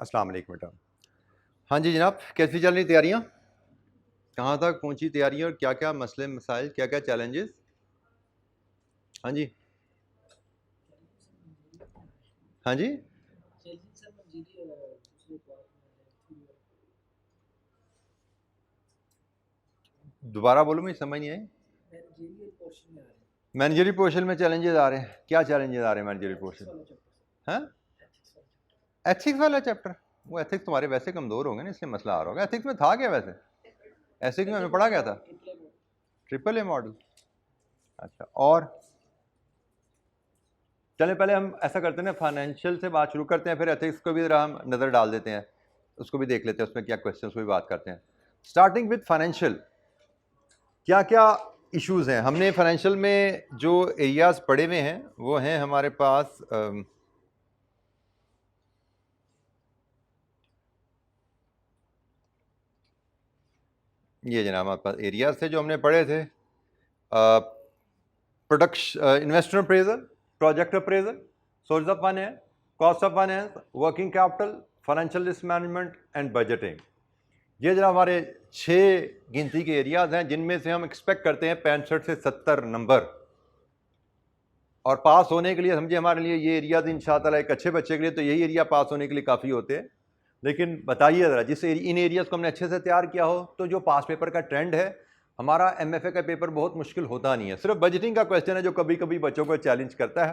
अस्सलाम वालेकुम बेटा। हाँ जी जनाब, कैसी चल रही तैयारियाँ? कहाँ तक पहुँची तैयारियाँ और क्या क्या मसले मसाइल, क्या क्या चैलेंजेस? हाँ जी, हाँ जी, दोबारा बोलो, मुझे समझ नहीं आई। मैनेजरी पोर्शन में चैलेंजेस आ रहे हैं। क्या चैलेंजेस आ रहे हैं मैनेजरी पोर्शन? हाँ, एथिक्स वाला चैप्टर। वो एथिक्स तुम्हारे वैसे कमज़ोर होंगे ना, इसलिए मसला आ रहा होगा। एथिक्स में था क्या वैसे? ऐसे कि हमें पढ़ा गया था ट्रिपल ए मॉडल। अच्छा, और चले पहले हम ऐसा करते हैं ना, फाइनेंशियल से बात शुरू करते हैं, फिर एथिक्स को भी ज़रा हम नज़र डाल देते हैं, उसको भी देख लेते हैं, उसमें क्या क्वेश्चन को भी बात करते हैं। स्टार्टिंग विद फाइनेंशियल, क्या क्या इश्यूज़ हैं? हमने फाइनेंशियल में जो एरियाज़ पढ़े हुए हैं वो हैं हमारे पास ये जनाब हमारे पास एरियाज़ थे जो हमने पढ़े थे। Production, investor appraisal, project appraisal, source of finance, cost of finance, working capital, financial risk management and budgeting. ये जनाब हमारे 6 गिनती के एरियाज़ हैं जिनमें से हम एक्सपेक्ट करते हैं 65 से 70 नंबर। और पास होने के लिए समझिए हमारे लिए ये एरियाज इंशाअल्लाह एक अच्छे बच्चे के लिए तो यही एरिया पास होने के लिए काफ़ी होते हैं। लेकिन बताइए ज़रा, जिस इन एरियाज़ को हमने अच्छे से तैयार किया हो तो जो पास पेपर का ट्रेंड है, हमारा MFA का पेपर बहुत मुश्किल होता नहीं है। सिर्फ बजटिंग का क्वेश्चन है जो कभी कभी बच्चों को चैलेंज करता है।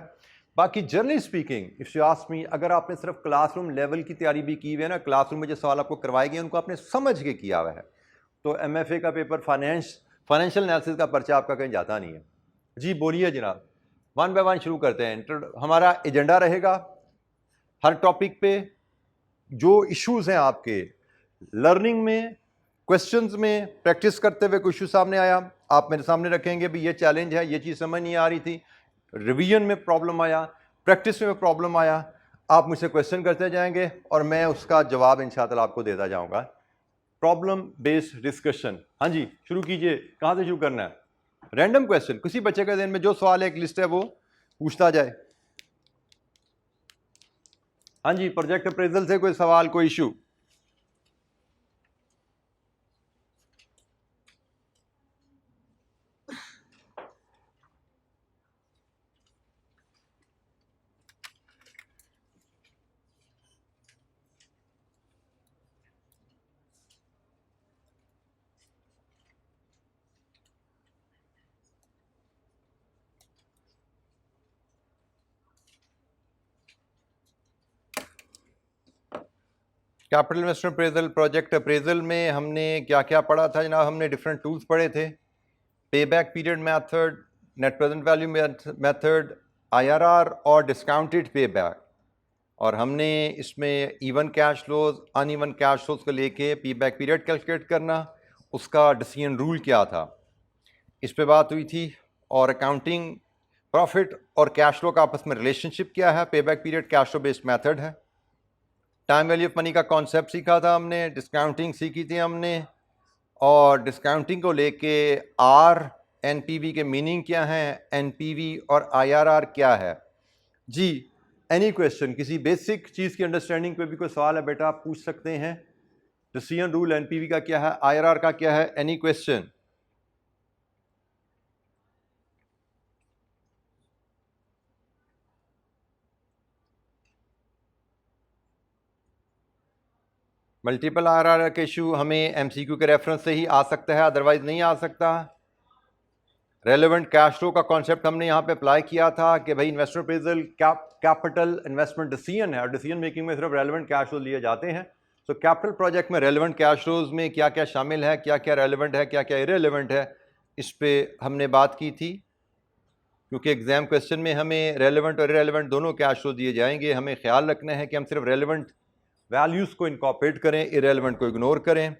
बाकी generally speaking if you ask me, अगर आपने सिर्फ क्लासरूम लेवल की तैयारी भी की हुई है ना, क्लासरूम में जो सवाल आपको करवाए गए उनको आपने समझ के किया हुआ है, तो MFA का पेपर फाइनेंशियल एनालिसिस का पर्चा आपका कहीं जाता नहीं है। जी बोलिए जनाब, वन बाय वन शुरू करते हैं। हमारा एजेंडा रहेगा हर टॉपिक पे जो इश्यूज हैं आपके लर्निंग में, क्वेश्चंस में, प्रैक्टिस करते हुए कोई इशू सामने आया आप मेरे सामने रखेंगे भी ये चैलेंज है, ये चीज़ समझ नहीं आ रही थी, रिवीजन में प्रॉब्लम आया, प्रैक्टिस में प्रॉब्लम आया, आप मुझसे क्वेश्चन करते जाएंगे और मैं उसका जवाब इंशाअल्लाह आपको देता जाऊंगा। Problem based discussion. हाँ जी शुरू कीजिए, कहाँ से शुरू करना है? रैंडम क्वेश्चन, किसी बच्चे के दिन में जो सवाल एक लिस्ट है वो पूछता जाए। हाँ जी, प्रोजेक्ट अप्रेजल से कोई सवाल, कोई issue? Capital investment appraisal, project appraisal में हमने क्या क्या पढ़ा था जनाब? हमने डिफरेंट टूल्स पढ़े थे, पे back period method, net present value method, IRR और डिस्काउंटेड पे बैक। और हमने इसमें even cash flows, uneven cash flows को लेके पे बैक पीरियड कैलकुलेट करना, उसका डिसीजन रूल क्या था, इस पे बात हुई थी। और अकाउंटिंग, प्रॉफिट और कैश फ्लो का आपस में रिलेशनशिप क्या है, पे back period cash flow based method है। टाइम वैल्यू ऑफ मनी का कॉन्सेप्ट सीखा था हमने, डिस्काउंटिंग सीखी थी हमने, और डिस्काउंटिंग को लेके NPV के मीनिंग क्या है, NPV और IRR क्या है। जी एनी क्वेश्चन, किसी बेसिक चीज़ की अंडरस्टैंडिंग पे भी कोई सवाल है बेटा आप पूछ सकते हैं। डिसीजन रूल NPV का क्या है, IRR का क्या है, एनी क्वेश्चन? मल्टीपल IRR का इशू हमें MCQ के रेफरेंस से ही आ सकता है, अदरवाइज नहीं आ सकता। रेलेवेंट कैश फ्लो का कॉन्सेप्ट हमने यहाँ पे अप्लाई किया था कि भाई investor appraisal capital investment decision है और डिसीजन मेकिंग में सिर्फ रेलेवेंट कैश फ्लो लिए जाते हैं। तो कैपिटल प्रोजेक्ट में रेलेवेंट कैश फ्लोज में क्या क्या शामिल है, क्या क्या रेलेवेंट है, क्या क्या इरेलेवेंट है, इस पर हमने बात की थी। क्योंकि एग्जाम क्वेश्चन में हमें रेलेवेंट और इरेलेवेंट दोनों कैश फ्लो दिए जाएंगे, हमें ख्याल रखना है कि हम सिर्फ रेलेवेंट वैल्यूज़ को इनकॉर्पोरेट करें, इरेलेवेंट को इग्नोर करें।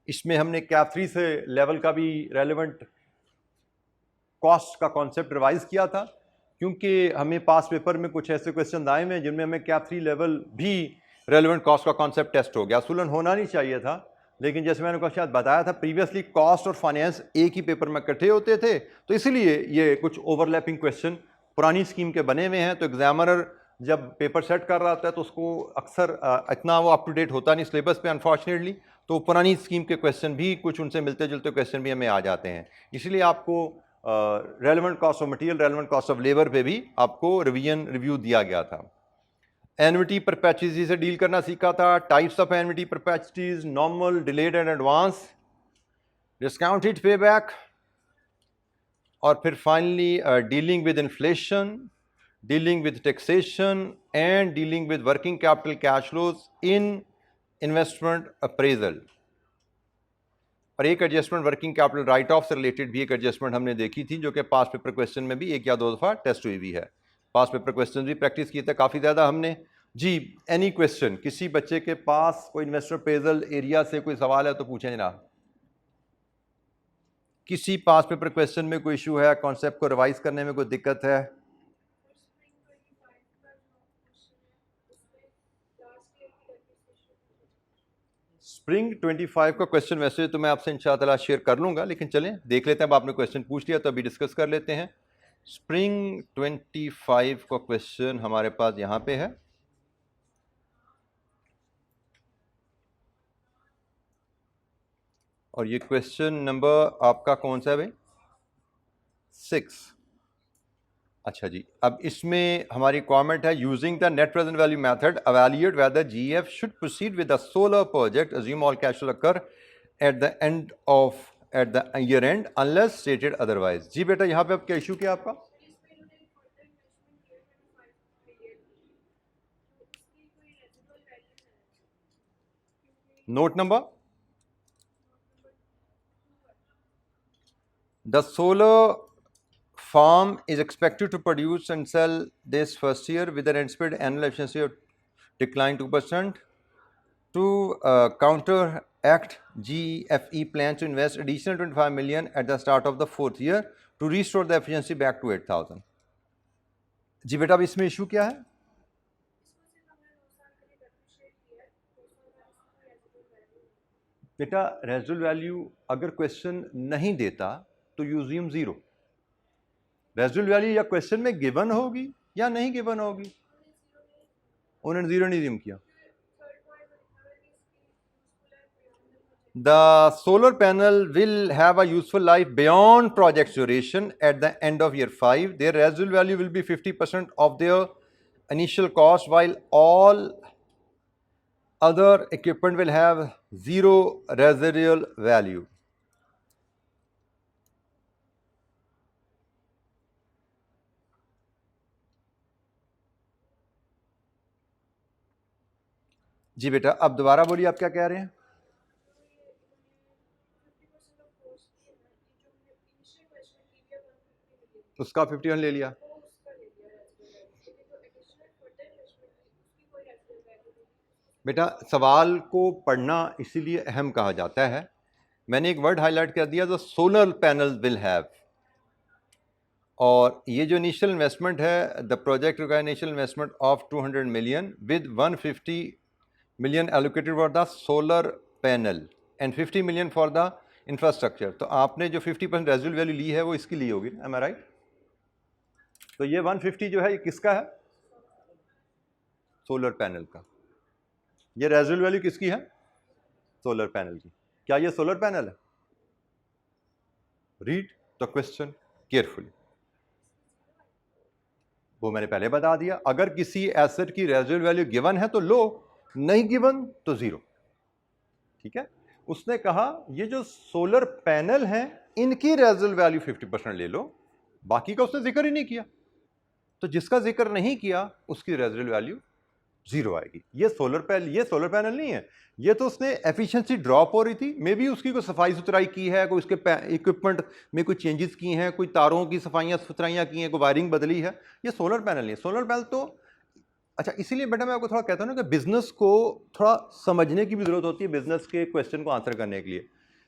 इसमें हमने कैप 3 से लेवल का भी रेलेवेंट कॉस्ट का कॉन्सेप्ट रिवाइज किया था, क्योंकि हमें पास पेपर में कुछ ऐसे क्वेश्चन आए हैं जिनमें हमें कैप 3 लेवल भी रेलेवेंट कॉस्ट का कॉन्सेप्ट टेस्ट हो गया। असूलन होना नहीं चाहिए था, लेकिन जैसे मैंने आपको शायद बताया था प्रीवियसली, कॉस्ट और फाइनेंस एक ही पेपर में इकट्ठे होते थे, तो इसलिए ये कुछ ओवरलैपिंग क्वेश्चन पुरानी स्कीम के बने हुए हैं। तो एग्जामिनर जब पेपर सेट कर रहा होता है तो उसको अक्सर इतना वो अप टू डेट होता नहीं सिलेबस पे अनफॉर्चुनेटली, तो पुरानी स्कीम के क्वेश्चन भी कुछ उनसे मिलते जुलते क्वेश्चन भी हमें आ जाते हैं। इसलिए आपको relevant cost of material, relevant cost of labour पे भी आपको रिव्यू दिया गया था। एन्युटी परपेचुइटी से डील करना सीखा था, types of annuity perpetuities, normal, delayed and advance, discounted payback, और फिर finally dealing with inflation, dealing with taxation and dealing with working capital cash flows in investment appraisal। और एक adjustment working capital right of से related भी एक adjustment हमने देखी थी, जो कि पास पेपर क्वेश्चन में भी 1 या 2 दफ़ा टेस्ट हुई भी है। पास पेपर क्वेश्चन भी प्रैक्टिस किए थे काफ़ी ज़्यादा हमने जी। एनी क्वेश्चन, किसी बच्चे के पास कोई इन्वेस्टर अप्रेजल एरिया से कोई सवाल है तो पूछें जनाब। किसी पास पेपर क्वेश्चन में कोई इशू है, कॉन्सेप्ट को रिवाइज करने में कोई दिक्कत है? स्प्रिंग 25 का क्वेश्चन वैसे तो मैं आपसे इंशाअल्लाह शेयर कर लूँगा, लेकिन चलें देख लेते हैं। अब आपने क्वेश्चन पूछ लिया तो अभी डिस्कस कर लेते हैं। स्प्रिंग 25 का क्वेश्चन हमारे पास यहाँ पे है। और ये क्वेश्चन नंबर आपका कौन सा है भाई? 6। अच्छा जी, अब इसमें हमारी कमेंट है, using the net present value method evaluate whether GF should proceed with the solar project, assume all cash will occur at the year end unless stated otherwise. जी बेटा, यहाँ पे अब क्या इशू क्या आपका? Note number, the solar farm is expected to produce and sell this first year with an anticipated annual efficiency of decline 2%. To counteract, GFE plans to invest additional 25 million at the start of the 4th year to restore the efficiency back to 8,000। जी बेटा, अब इसमें issue क्या है? बेटा residual value अगर question नहीं देता तो यू अज्यूम 0। रेजिडुअल वैल्यू या क्वेश्चन में गिवन होगी या नहीं गिवन होगी, उन्होंने 0 नहीं अज्यूम किया। The solar panel will have a useful life beyond project duration at the end of year 5. Their residual value will be 50% of their initial cost, while all other equipment will have 0 residual value। जी बेटा, अब दोबारा बोलिए, आप क्या कह रहे हैं? उसका 51 ले लिया। बेटा सवाल को पढ़ना इसीलिए अहम कहा जाता है। मैंने एक वर्ड हाईलाइट कर दिया, the solar panel will have, और ये जो इनिशियल इन्वेस्टमेंट है, the project require initial investment of 200 million with 150 million allocated for the solar panel and 50 million for the infrastructure. तो आपने जो 50% रेजिडुअल वैल्यू ली है वो इसकी ली होगी, एम आई राइट? तो ये 150 जो है ये किसका है? सोलर पैनल का। ये रेजिडुअल वैल्यू किसकी है? सोलर पैनल की। क्या ये सोलर पैनल है? Read the question carefully. वो मैंने पहले बता दिया, अगर किसी एसेट की रेजिडुअल वैल्यू गिवन है तो लो, नहीं गिवन तो 0। ठीक है, उसने कहा ये जो सोलर पैनल हैं इनकी रेजिडुअल वैल्यू 50% ले लो, बाकी का उसने जिक्र ही नहीं किया। तो जिसका जिक्र नहीं किया उसकी रेजिडुअल वैल्यू 0 आएगी। ये सोलर पैनल नहीं है, ये तो उसने एफिशिएंसी ड्रॉप हो रही थी, मे बी उसकी कोई सफाई सुथराई की है, कोई उसके इक्विपमेंट में कोई चेंजेस की हैं, कोई तारों की सफाइयाँ सुथराइयाँ की हैं, कोई वायरिंग बदली है। ये सोलर पैनल नहीं है। सोलर पैनल तो अच्छा, इसीलिए बेटा मैं आपको थोड़ा कहता हूँ ना कि बिजनेस को थोड़ा समझने की भी ज़रूरत होती है बिजनेस के क्वेश्चन को आंसर करने के लिए।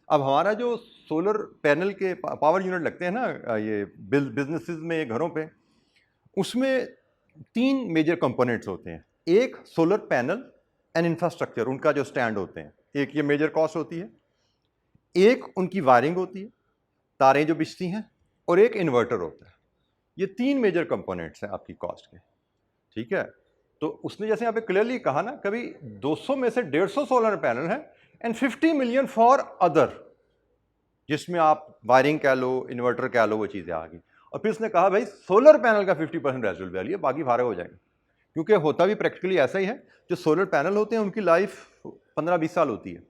अब हमारा जो सोलर पैनल के पावर यूनिट लगते हैं ना, ये बिजनेसेस में, घरों पे, उसमें 3 मेजर कंपोनेंट्स होते हैं। एक सोलर पैनल एंड इंफ्रास्ट्रक्चर, उनका जो स्टैंड होते हैं, एक ये मेजर कॉस्ट होती है, एक उनकी वायरिंग होती है, तारें जो बिछती हैं, और एक इन्वर्टर होता है। ये 3 मेजर कंपोनेंट्स हैं आपकी कॉस्ट के। ठीक है, तो उसने जैसे यहाँ पे क्लियरली कहा ना, कभी 200 में से 150 सोलर पैनल है एंड 50 मिलियन फॉर अदर, जिसमें आप वायरिंग कह लो, इन्वर्टर कह लो, वो चीज़ें आ गई। और फिर उसने कहा भाई सोलर पैनल का 50% रेजिडुअल वैल्यू है, बाकी फारे हो जाएंगे। क्योंकि होता भी प्रैक्टिकली ऐसा ही है, जो सोलर पैनल होते हैं उनकी लाइफ 15-20 साल होती है,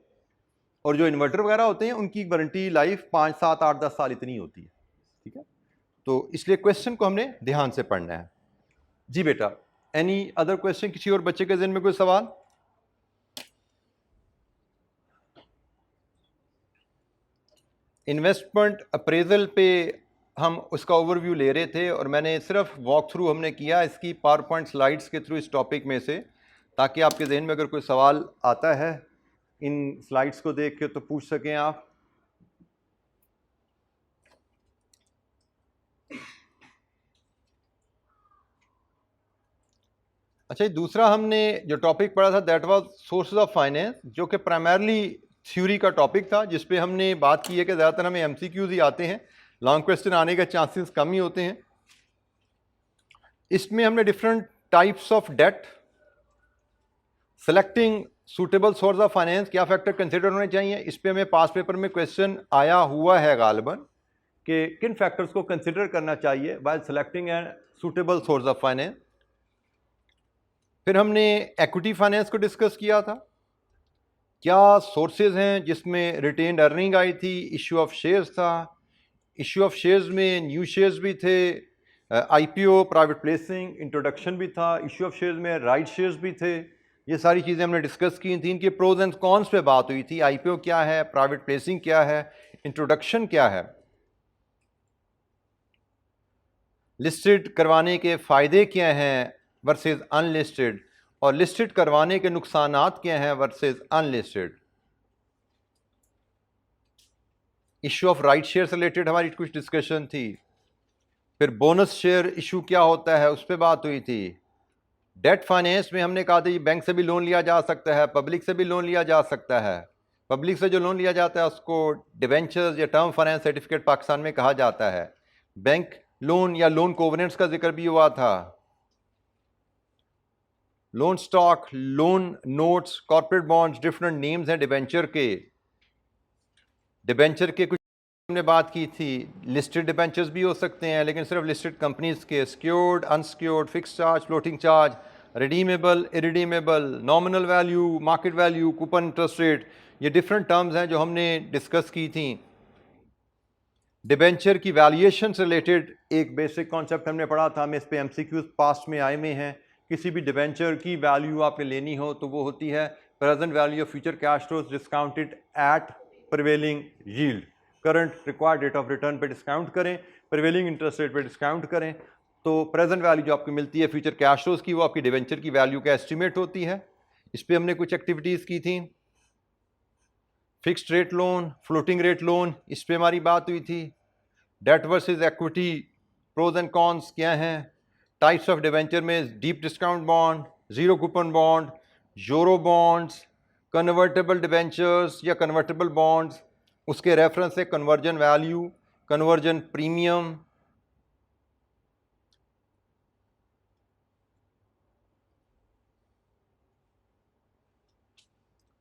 और जो इन्वर्टर वगैरह होते हैं उनकी वारंटी लाइफ 5, 7, 8, 10 साल इतनी होती है। ठीक है, तो इसलिए क्वेश्चन को हमने ध्यान से पढ़ना है। जी बेटा, एनी अदर क्वेश्चन? किसी और बच्चे के ज़हन में कोई सवाल? इन्वेस्टमेंट अप्रेजल पे हम उसका ओवरव्यू ले रहे थे, और मैंने सिर्फ वॉक थ्रू हमने किया इसकी पावर पॉइंट स्लाइड्स के थ्रू इस टॉपिक में से, ताकि आपके जहन में अगर कोई सवाल आता है इन स्लाइड्स को देख के तो पूछ सकें आप। अच्छा, दूसरा हमने जो टॉपिक पढ़ा था that was sources of finance, जो कि प्राइमरली थ्योरी का टॉपिक था, जिस पे हमने बात की है कि ज़्यादातर हमें एमसीक्यूज ही आते हैं, लॉन्ग क्वेश्चन आने के चांसेस कम ही होते हैं। इसमें हमने different types of debt, selecting suitable source of finance, क्या फैक्टर कंसिडर होने चाहिए, इस पे हमें पास पेपर में क्वेश्चन आया हुआ है गालिबन, कि किन फैक्टर्स को कंसिडर करना चाहिए while selecting an suitable source of finance. फिर हमने इक्विटी फाइनेंस को डिस्कस किया था, क्या सोर्सेज हैं जिसमें रिटेन्ड अर्निंग आई थी, इश्यू ऑफ शेयर्स था, इश्यू ऑफ शेयर्स में न्यू शेयर्स भी थे, आईपीओ, प्राइवेट प्लेसिंग, इंट्रोडक्शन भी था, इश्यू ऑफ शेयर्स में राइट शेयर्स भी थे। ये सारी चीज़ें हमने डिस्कस की थी, इनके प्रोज एंड कॉन्स पे बात हुई थी, आईपीओ क्या है, प्राइवेट प्लेसिंग क्या है, इंट्रोडक्शन क्या है, लिस्टेड करवाने के फ़ायदे क्या हैं वर्सेस अनलिस्टेड, और लिस्टेड करवाने के नुकसानात क्या हैं versus unlisted. Issue of right share से रिलेटेड हमारी कुछ डिस्कशन थी। फिर बोनस शेयर इशू क्या होता है, उस पर बात हुई थी। डेट फाइनेंस में हमने कहा था ये बैंक से भी लोन लिया जा सकता है, पब्लिक से भी लोन लिया जा सकता है। पब्लिक से जो लोन लिया जाता है उसको डिवेंचर्स या टर्म फाइनेंस सर्टिफिकेट पाकिस्तान में कहा जाता है। बैंक लोन या लोन कोवेनेंट्स का जिक्र भी हुआ था। Loan stock, loan notes, corporate bonds, different names हैं डिवेंचर के। डिवेंचर के कुछ हमने बात की थी, लिस्टेड डिवेंचर्स भी हो सकते हैं, लेकिन सिर्फ लिस्टेड कंपनीज के, secured, unsecured, fix charge, floating charge, redeemable, irredeemable, nominal value, market value, coupon interest rate, ये डिफरेंट टर्म्स हैं जो हमने डिस्कस की थी। डिबेंचर की वैल्यूएशन से रिलेटेड एक बेसिक कॉन्सेप्ट हमने पढ़ा था, हमें इस पे एमसीक्यूज पास्ट में आए में हैं। किसी भी डिबेंचर की वैल्यू आपने लेनी हो तो वो होती है present value of future cash flows discounted eight prevailing yield. Current required rate of return पे डिस्काउंट करें, प्रिवेलिंग इंटरेस्ट रेट पे डिस्काउंट करें, तो प्रेजेंट वैल्यू जो आपको मिलती है फ्यूचर कैश फ्लोज की, वो आपकी डिबेंचर की वैल्यू का एस्टिमेट होती है। इस पर हमने कुछ एक्टिविटीज़ की थी। Fixed rate loan, floating rate loan, इस पर हमारी बात हुई थी। Debt versus equity, pros and cons क्या हैं। टाइप्स ऑफ डिवेंचर में deep discount bond, zero coupon bond, euro bonds, convertible debentures या कन्वर्टेबल बॉन्ड्स, उसके रेफरेंस से conversion value, conversion premium,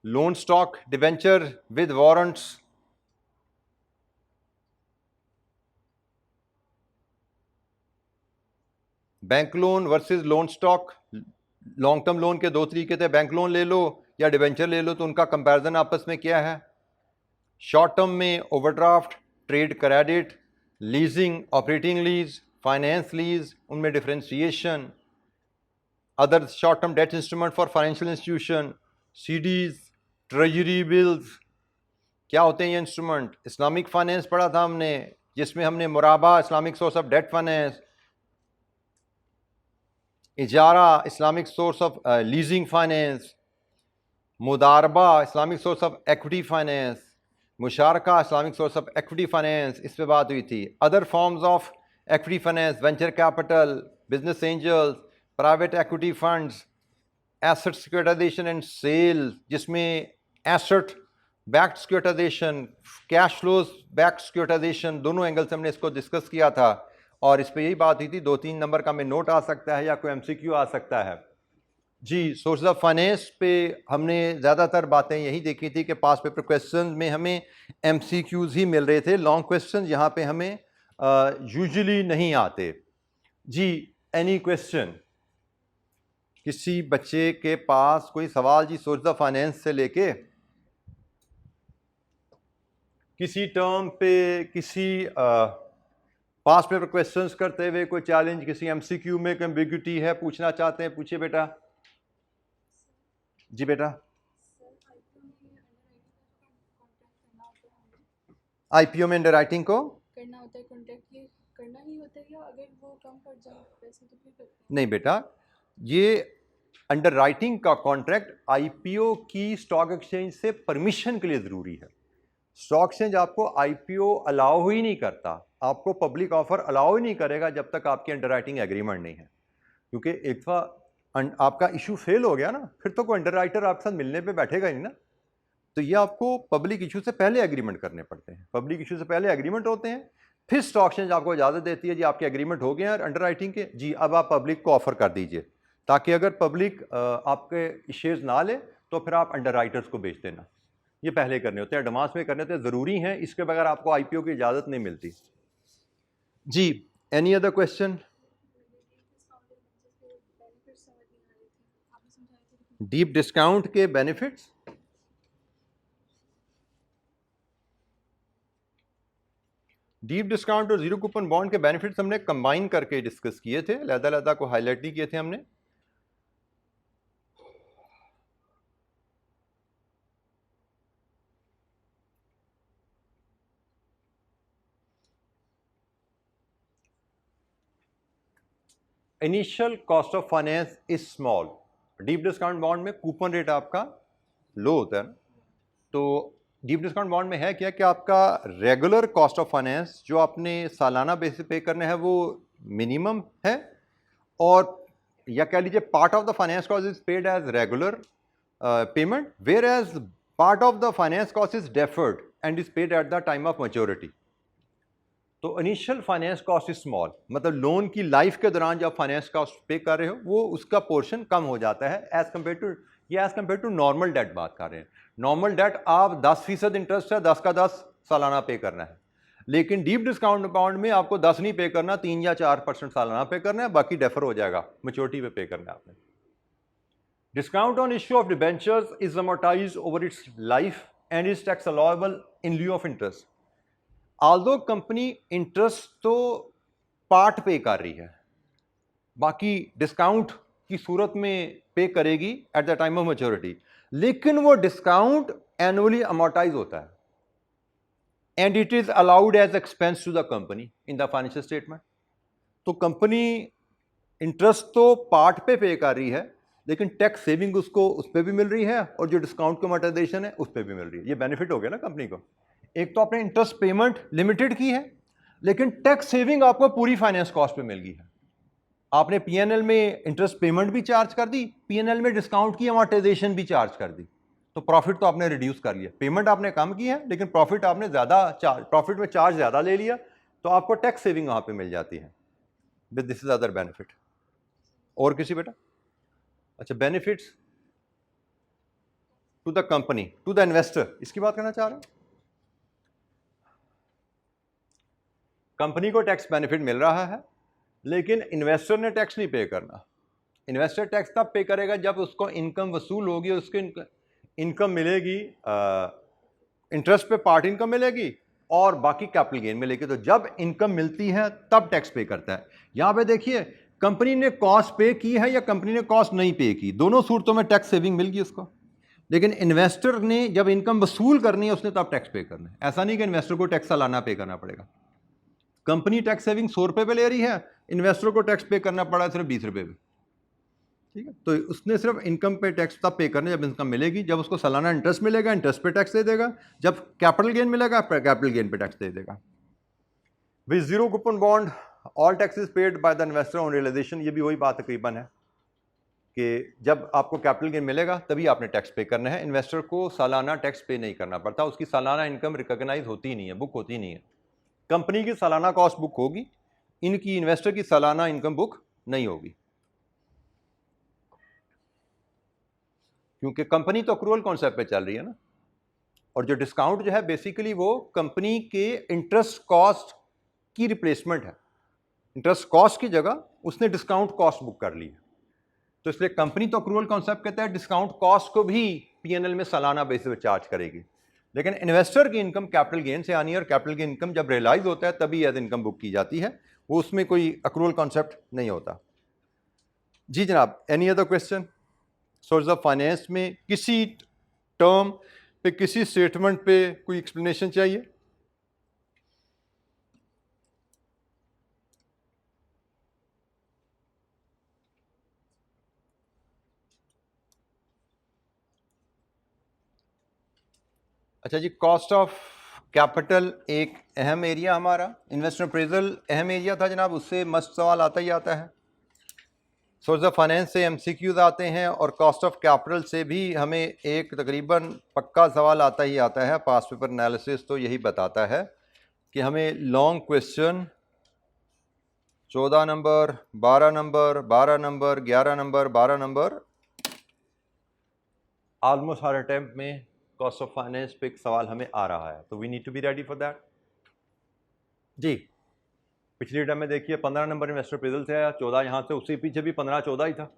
loan stock debenture with warrants, bank loan versus loan stock. Long term loan के दो तरीके थे, bank loan ले लो या debenture ले लो, तो उनका कंपैरिजन आपस में क्या है। शॉर्ट टर्म में overdraft, trade credit, leasing, operating lease, finance lease, उनमें differentiation. Other short term debt instrument for financial institution, CDs, treasury bills, क्या होते हैं ये इंस्ट्रूमेंट। इस्लामिक फाइनेंस पढ़ा था हमने, जिसमें हमने मुराबा, Islamic source of debt finance, इजारा, Islamic source of leasing finance, मुदारबा, Islamic source of equity finance, मुशारका, Islamic source of equity finance, इस पे बात हुई थी। Other forms of equity finance, venture capital, business angels, private equity funds, asset securitization and sale, जिसमें asset backed securitization, cash flows backed securitization, दोनों angle से हमने इसको डिस्कस किया था। और इस पे यही बात हुई थी, 2-3 नंबर का में नोट आ सकता है या कोई एमसीक्यू आ सकता है। जी, सोर्स ऑफ फाइनेंस पे हमने ज़्यादातर बातें यही देखी थी कि पास पेपर क्वेश्चन में हमें एमसीक्यूज ही मिल रहे थे, लॉन्ग क्वेश्चन यहाँ पे हमें यूजुअली नहीं आते। जी, एनी क्वेश्चन? किसी बच्चे के पास कोई सवाल जी सोर्स ऑफ फाइनेंस से लेके किसी टर्म पे, किसी पास पेपर क्वेश्चंस करते हुए कोई चैलेंज, किसी एमसीक्यू में एम्बिग्यूटी है, पूछना चाहते हैं, पूछिए बेटा। जी बेटा। आईपीओ में अंडरराइटिंग को करना होता है, कॉन्ट्रैक्ट ये करना ही होता है, या अगर वो कम पड़ जाए पैसे तो फिर करते हैं? नहीं बेटा, ये अंडरराइटिंग का कॉन्ट्रैक्ट आईपीओ की स्टॉक एक्सचेंज से परमिशन के लिए जरूरी है। स्टॉक एक्सचेंज आपको आईपीओ अलाउ ही नहीं करता, आपको पब्लिक ऑफर अलाउ ही नहीं करेगा जब तक आपकी अंडरराइटिंग एग्रीमेंट नहीं है। क्योंकि एक दफा आपका इशू फेल हो गया ना, फिर तो कोई अंडरराइटर आपके साथ मिलने पे बैठेगा ही नहीं ना। तो ये आपको पब्लिक इशू से पहले एग्रीमेंट करने पड़ते हैं। पब्लिक इशू से पहले एग्रीमेंट होते हैं, फिर स्टॉक एक्सचेंज आपको इजाज़त देती है जी आपके एग्रीमेंट हो गए हैं अंडरराइटिंग के, जी अब आप पब्लिक को ऑफर कर दीजिए, ताकि अगर पब्लिक आपके शेयर्स ना ले तो फिर आप अंडरराइटर्स को बेच देना। ये पहले करने होते हैं, एडवांस में करने होते हैं, ज़रूरी हैं, इसके बगैर आपको आईपीओ की इजाज़त नहीं मिलती। जी, any other question? Deep discount के बेनिफिट्स? डीप डिस्काउंट और जीरो कूपन बॉन्ड के बेनिफिट्स हमने कंबाइन करके डिस्कस किए थे, अलग-अलग को हाईलाइट नहीं किए थे हमने। Initial cost of finance is small. Deep discount bond में कूपन रेट आपका लो होता है ना, तो डीप डिस्काउंट बॉन्ड में है क्या कि आपका रेगुलर कॉस्ट ऑफ फाइनेंस जो आपने सालाना बेसिस पे करना है वो मिनिमम है, और या कह लीजिए part of the finance cost is paid as regular payment, whereas as part of the finance cost is deferred and is paid at the time of maturity. तो initial finance cost is small, मतलब loan की life के दौरान जब finance cost पे कर रहे हो वो उसका पोर्शन कम हो जाता है as compare to normal debt बात कर रहे हैं। नॉर्मल डेट आप 10% इंटरेस्ट है, 10 का 10 सालाना पे करना है, लेकिन डीप डिस्काउंट बॉन्ड में आपको 10 नहीं पे करना, 3 या 4% सालाना पे करना है, बाकी डेफर हो जाएगा, मैच्योरिटी पे करना है आपने। Discount on issue of debentures is amortised over it's life and is tax allowable in लिeu of interest. Aldous company interest तो पार्ट पे कर रही है, बाकी डिस्काउंट की सूरत में पे करेगी at the time of maturity, लेकिन वो डिस्काउंट एनुअली अमोर्टाइज होता है and it is allowed as expense to the company in the financial statement. तो कंपनी इंटरेस्ट तो पार्ट पे कर रही है, लेकिन टैक्स सेविंग उसको उस पर भी मिल रही है, और जो डिस्काउंट का अमोर्टाइजेशन है उस पर भी मिल रही है। ये बेनिफिट हो गया ना कंपनी को। एक तो आपने इंटरेस्ट पेमेंट लिमिटेड की है, लेकिन टैक्स सेविंग आपको पूरी फाइनेंस कॉस्ट पे मिल गई है। आपने पीएनएल में इंटरेस्ट पेमेंट भी चार्ज कर दी, पीएनएल में डिस्काउंट की अमोर्टाइजेशन भी चार्ज कर दी, तो प्रॉफिट तो आपने रिड्यूस कर लिया। पेमेंट आपने कम की है, लेकिन प्रॉफिट आपने ज़्यादा प्रॉफिट में चार्ज ज़्यादा ले लिया, तो आपको टैक्स सेविंग वहाँ पे मिल जाती है। With this is other benefit. और किसी बेटा? अच्छा, benefits to the company, to the investor, इसकी बात करना चाह रहे हैं। कंपनी को टैक्स बेनिफिट मिल रहा है, लेकिन इन्वेस्टर ने टैक्स नहीं पे करना। इन्वेस्टर टैक्स तब पे करेगा जब उसको इनकम वसूल होगी, उसको इनकम मिलेगी, इंटरेस्ट पे पार्ट इनकम मिलेगी और बाकी कैपिटल गेन मिलेगी। तो जब इनकम मिलती है तब टैक्स पे करता है। यहाँ पे देखिए, कंपनी ने कॉस्ट पे की है या कंपनी ने कॉस्ट नहीं पे की, दोनों सूरतों में टैक्स सेविंग मिल गई उसको। लेकिन इन्वेस्टर ने जब इनकम वसूल करनी है उसने तब टैक्स पे करना है। ऐसा नहीं कि इन्वेस्टर को टैक्स सालाना पे करना पड़ेगा। कंपनी टैक्स सेविंग 100 रुपये पे ले रही है, इन्वेस्टर को टैक्स पे करना पड़ा सिर्फ 20 रुपये पे। ठीक है, तो उसने सिर्फ इनकम पे टैक्स तब पे करना जब इनकम मिलेगी, जब उसको सालाना इंटरेस्ट मिलेगा इंटरेस्ट पे टैक्स दे देगा, जब कैपिटल गेन मिलेगा कैपिटल गेन पे टैक्स दे देगा। With zero coupon bond all taxes paid by the investor on realisation. ये भी वही बात तकरीबन है कि जब आपको कैपिटल गेन मिलेगा तभी आपने टैक्स पे करना है। इन्वेस्टर को सालाना टैक्स पे नहीं करना पड़ता, उसकी सालाना इनकम रिकॉग्नाइज होती ही नहीं है, बुक होती ही नहीं है। कंपनी की सालाना कॉस्ट बुक होगी, इनकी इन्वेस्टर की सालाना इनकम बुक नहीं होगी। क्योंकि कंपनी तो अक्रूवल कॉन्सेप्ट पे चल रही है ना, और जो डिस्काउंट जो है बेसिकली वो कंपनी के इंटरेस्ट कॉस्ट की रिप्लेसमेंट है। इंटरेस्ट कॉस्ट की जगह उसने डिस्काउंट कॉस्ट बुक कर ली है, तो इसलिए कंपनी तो अक्रूवल कॉन्सेप्ट के तहत डिस्काउंट कॉस्ट को भी पीएनएल में सालाना बेसिस पे चार्ज करेगी, लेकिन इन्वेस्टर की इनकम कैपिटल गेन से आनी है, और कैपिटल गेन इनकम जब रियलाइज होता है तभी एज इनकम बुक की जाती है, वो उसमें कोई अक्रूवल कॉन्सेप्ट नहीं होता। जी जनाब, any other question? Source of finance में किसी टर्म पे, किसी स्टेटमेंट पे कोई एक्सप्लेनेशन चाहिए? अच्छा जी, कॉस्ट ऑफ कैपिटल एक अहम एरिया हमारा, इन्वेस्टमेंट अप्रेजल अहम एरिया था जनाब, उससे मस्त सवाल आता ही आता है। सोर्स ऑफ फाइनेंस से एमसीक्यूज आते हैं, और कॉस्ट ऑफ कैपिटल से भी हमें एक तकरीबन पक्का सवाल आता ही आता है। पास पेपर एनालिसिस तो यही बताता है कि हमें long question 14 number, 12 number, 12 number, 11 number, 12 number, almost हर अटेम्प्ट में कॉस्ट ऑफ फाइनेंस पे एक सवाल हमें आ रहा है, तो we need to be ready for that. जी, पिछली डेट में देखिए 15 नंबर इन्वेस्टर अप्रेजल से आया, 14 यहाँ से, उससे पीछे भी 15 14 ही था,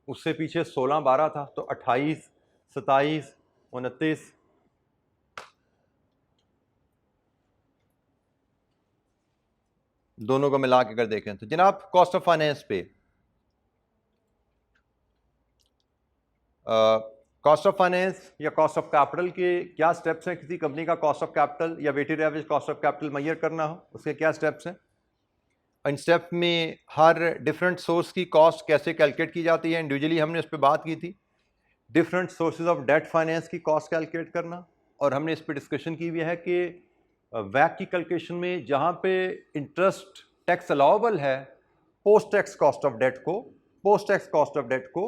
उससे पीछे 16 12 था, तो 28 27 29 दोनों को मिला के अगर देखें तो जनाब कॉस्ट ऑफ फाइनेंस पे कॉस्ट ऑफ फाइनेंस या कॉस्ट ऑफ कैपिटल के क्या स्टेप्स हैं? किसी कंपनी का कॉस्ट ऑफ कैपिटल या weighted average cost of capital measure करना हो, उसके क्या स्टेप्स हैं? इन स्टेप में हर डिफरेंट सोर्स की कॉस्ट कैसे कैलकुलेट की जाती है, इंडिविजुअली हमने उस पर बात की थी। Different sources of debt finance की कॉस्ट कैलकुलेट करना, और हमने इस पर डिस्कशन की हुई है कि वैक की कैलकुलेशन में जहाँ पे इंटरेस्ट टैक्स अलाउबल है, post tax cost of debt को, post tax cost of debt को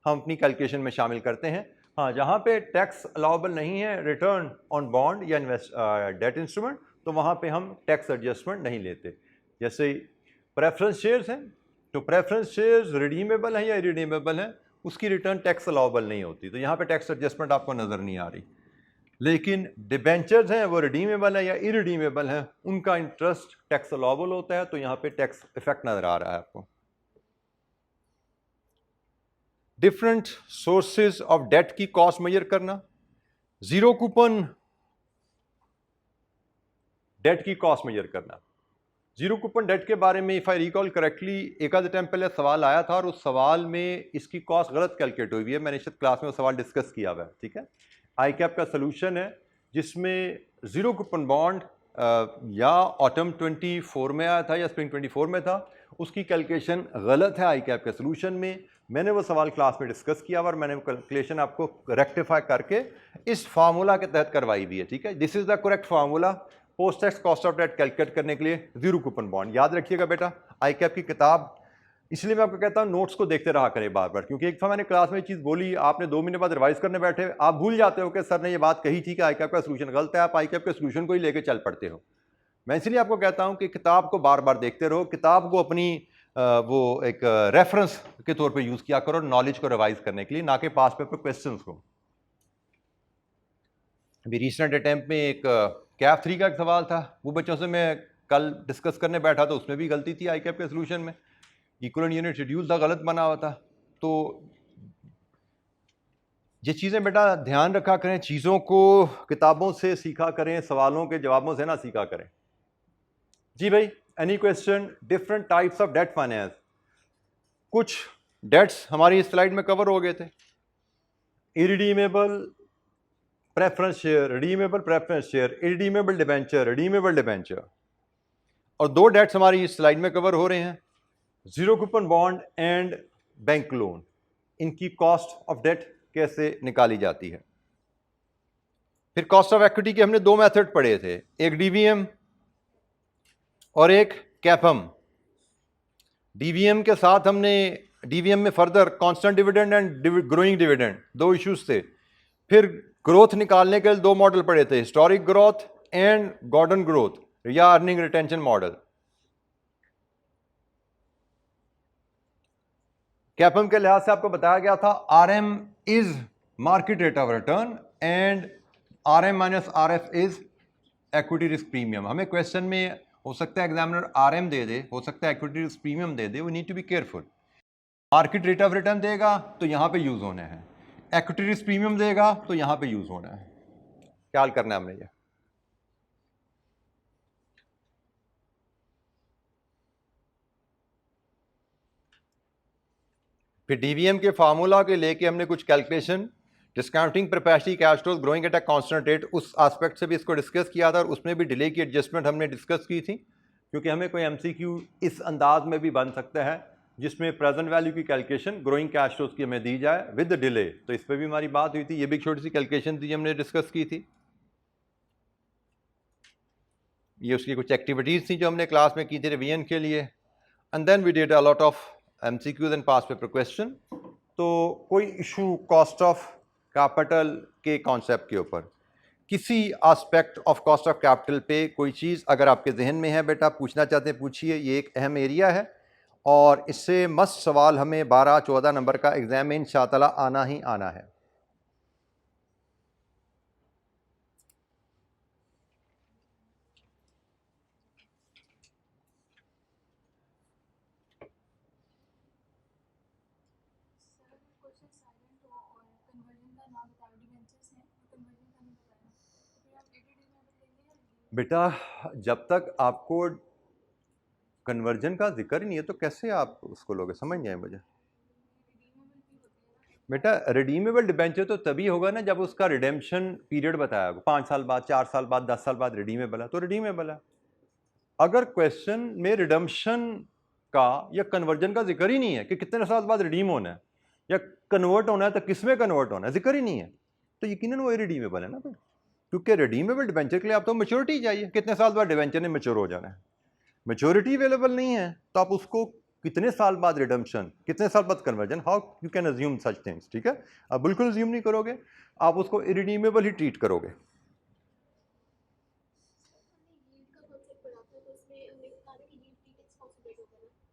हम अपनी कैलकुलेशन में शामिल करते हैं। हाँ, जहाँ पे टैक्स अलाउबल नहीं है, रिटर्न ऑन बॉन्ड या डेट इंस्ट्रूमेंट, तो वहाँ पे हम टैक्स एडजस्टमेंट नहीं लेते। जैसे प्रेफरेंस शेयर्स हैं, तो प्रेफरेंस शेयर्स रिडीमेबल हैं या इरिडीमेबल हैं, उसकी रिटर्न टैक्स अलाउबल नहीं होती, तो यहाँ पे टैक्स एडजस्टमेंट आपको नज़र नहीं आ रही। लेकिन डिबेंचर्स हैं, वो रिडीमेबल है या इरिडीमेबल हैं, उनका इंटरेस्ट टैक्स अलाउबल होता है, तो यहाँ पे टैक्स इफेक्ट नज़र आ रहा है आपको। डिफरेंट सोर्सेज ऑफ डेट की कॉस्ट मेजर करना, जीरो कूपन डेट की कॉस्ट मेजर करना। जीरो कूपन डेट के बारे में इफ़ आई रिकॉल करेक्टली एक आधे टाइम पहले सवाल आया था, और उस सवाल में इसकी कॉस्ट गलत कैलकुलेट हुई है, मैंने शायद क्लास में वो सवाल डिस्कस किया हुआ है, ठीक है। आई कैप का सोल्यूशन है जिसमें जीरो कूपन बॉन्ड या ऑटम 24 में आया था या स्प्रिंग 24 में था, उसकी कैलकुलेशन गलत है आई कैप के सोल्यूशन में। मैंने वो सवाल क्लास में डिस्कस किया और मैंने वो कैलकुलेशन आपको रेक्टिफाई करके इस फार्मूला के तहत करवाई हुई है, ठीक है। This is the correct formula post tax cost of debt calculate करने के लिए जीरो कूपन बॉन्ड। याद रखिएगा बेटा, आई कैप की किताब, इसलिए मैं आपको कहता हूँ नोट्स को देखते रहा करें बार बार, क्योंकि एक दफ़ा मैंने क्लास में चीज़ बोली, आपने 2 महीने बाद रिवाइज करने बैठे, आप भूल जाते हो कि सर ने ये बात कही थी कि आई कैप का सोल्यूशन गलत है, आप आई कैप के सोल्यूशन को ही लेके चल पड़ते हो। मैं इसलिए आपको कहता हूँ कि किताब को बार बार देखते रहो, किताब को अपनी वो एक रेफरेंस के तौर पे यूज़ किया करो नॉलेज को रिवाइज करने के लिए, ना कि पास पेपर क्वेश्चंस को। अभी रिसेंट अटैम्प्ट में एक कैप 3 का एक सवाल था, वो बच्चों से मैं कल डिस्कस करने बैठा तो उसमें भी गलती थी आई कैप के सोल्यूशन में, इक्वल यूनिट शेड्यूल था, गलत बना हुआ था। तो ये चीज़ें बेटा ध्यान रखा करें, चीज़ों को किताबों से सीखा करें, सवालों के जवाबों से ना सीखा करें। जी भाई, any question? Different types of debt finance, कुछ डेट्स हमारी इस स्लाइड में कवर हो गए थे। Irredeemable preference share, redeemable preference share, irredeemable debenture, redeemable debenture, और 2 डेट्स हमारी इस स्लाइड में कवर हो रहे हैं, zero coupon bond and bank loan. इनकी कॉस्ट ऑफ डेट कैसे निकाली जाती है। फिर कॉस्ट ऑफ इक्विटी के हमने 2 मेथड पढ़े थे, एक डीवीएम और एक कैपम। डीवीएम के साथ हमने डीवीएम में further constant dividend and growing dividend 2 issues थे। फिर ग्रोथ निकालने के लिए 2 मॉडल पढ़े थे, historic growth and Gordon growth या अर्निंग रिटेंशन मॉडल। कैपम के लिहाज से आपको बताया गया था RM is market rate of return and RM minus RF is equity risk premium. हमें क्वेश्चन में हो सकता है एग्जामिनर RM दे दे, हो सकता है equity risk premium they they. We need to be careful. Market rate of return देगा तो यहाँ पे यूज होना है, equity risk premium देगा तो यहाँ पे यूज होना है. ख्याल करना है हमने ये. फिर डीवीएम के फार्मूला के लेके हमने कुछ calculation, discounting capacity cash flows growing at a constant rate, उस एस्पेक्ट से भी इसको डिस्कस किया था और उसमें भी डिले की एडजस्टमेंट हमने डिस्कस की थी, क्योंकि हमें कोई एमसीक्यू इस अंदाज में भी बन सकता है जिसमें प्रेजेंट वैल्यू की कैलकुलेशन ग्रोइंग कैश फ्लोज की हमें दी जाए विद डिले. तो इस पर भी हमारी बात हुई थी. ये भी एक छोटी सी कैलकुलेशन थी हमने डिस्कस की थी. ये उसकी कुछ एक्टिविटीज थी जो हमने क्लास में की थी रिवीजन के लिए. And then we did a lot of MCQs and past paper question. तो कोई इशू कॉस्ट ऑफ कैपिटल के कॉन्सेप्ट के ऊपर, किसी aspect of cost of capital पे कोई चीज़ अगर आपके जहन में है बेटा, पूछना चाहते हैं पूछिए. ये एक अहम एरिया है और इससे मस्त सवाल हमें 12-14 नंबर का एग्जाम में इंशाअल्लाह आना ही आना है. सर क्वेश्चन साइलेंट हो और कन्वर्जन का नाम बताओ, डिवेंचर्स हैं, कन्वर्जन का नहीं बताया, तो फिर आप एटीडी में लेंगे या नहीं? बेटा जब तक आपको कन्वर्जन का जिक्र ही नहीं है तो कैसे आप उसको लोगे, समझ नहीं आए मुझे. रिडीमेबल भी होते हैं ना. बेटा रिडीमेबल डिबेंचर तो तभी होगा ना जब उसका रिडेम्पशन पीरियड बताया होगा, 5 साल बाद, 4 साल बाद, 10 साल बाद रिडीमेबल है तो रिडीमेबल है. अगर क्वेश्चन में रिडम्पशन का या कन्वर्जन का जिक्र ही नहीं है कि कितने साल बाद रिडीम होना है या कन्वर्ट होना है तो किस में कन्वर्ट होना है, जिक्र ही नहीं है, तो यकीनन वो रिडीमेबल है ना फिर. क्योंकि रिडीमेबल डिबेंचर के लिए आप तो मैच्योरिटी चाहिए, कितने साल बाद डिबेंचर ने मैच्योर हो जाना है. मैच्योरिटी अवेलेबल नहीं है तो आप उसको कितने साल बाद रिडम्पशन, कितने साल बाद conversion, how you can assume such things. ठीक है, आप बिल्कुल अज्यूम नहीं करोगे, आप उसको इरिडीमेबल ही ट्रीट करोगे. यील्ड का कॉन्सेप्ट पढ़ा था तो उसमें हमने कहा था कि यील्ड प्रीटेक्स कॉन्सेप्ट होता है ना,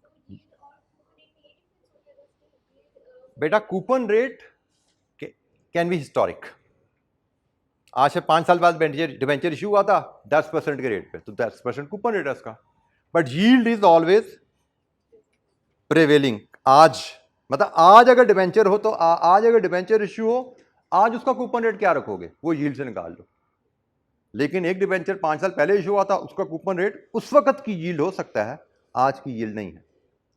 तो यील्ड और कूपन रेट में ये डिफरेंस होता है उसमें यील्ड. बेटा coupon rate can be historic. आज से 5 साल बाद डिबेंचर इशू हुआ था 10% के रेट पे, तो 10% कूपन रेट है उसका. But yield is always prevailing. आज मतलब आज अगर डिबेंचर हो तो आज अगर डिबेंचर इशू हो, आज उसका कूपन रेट क्या रखोगे, वो यील्ड से निकाल लो. लेकिन एक डिबेंचर 5 साल पहले इशू हुआ था, उसका कूपन रेट उस वक्त की यील्ड हो सकता है, आज की यील्ड नहीं है.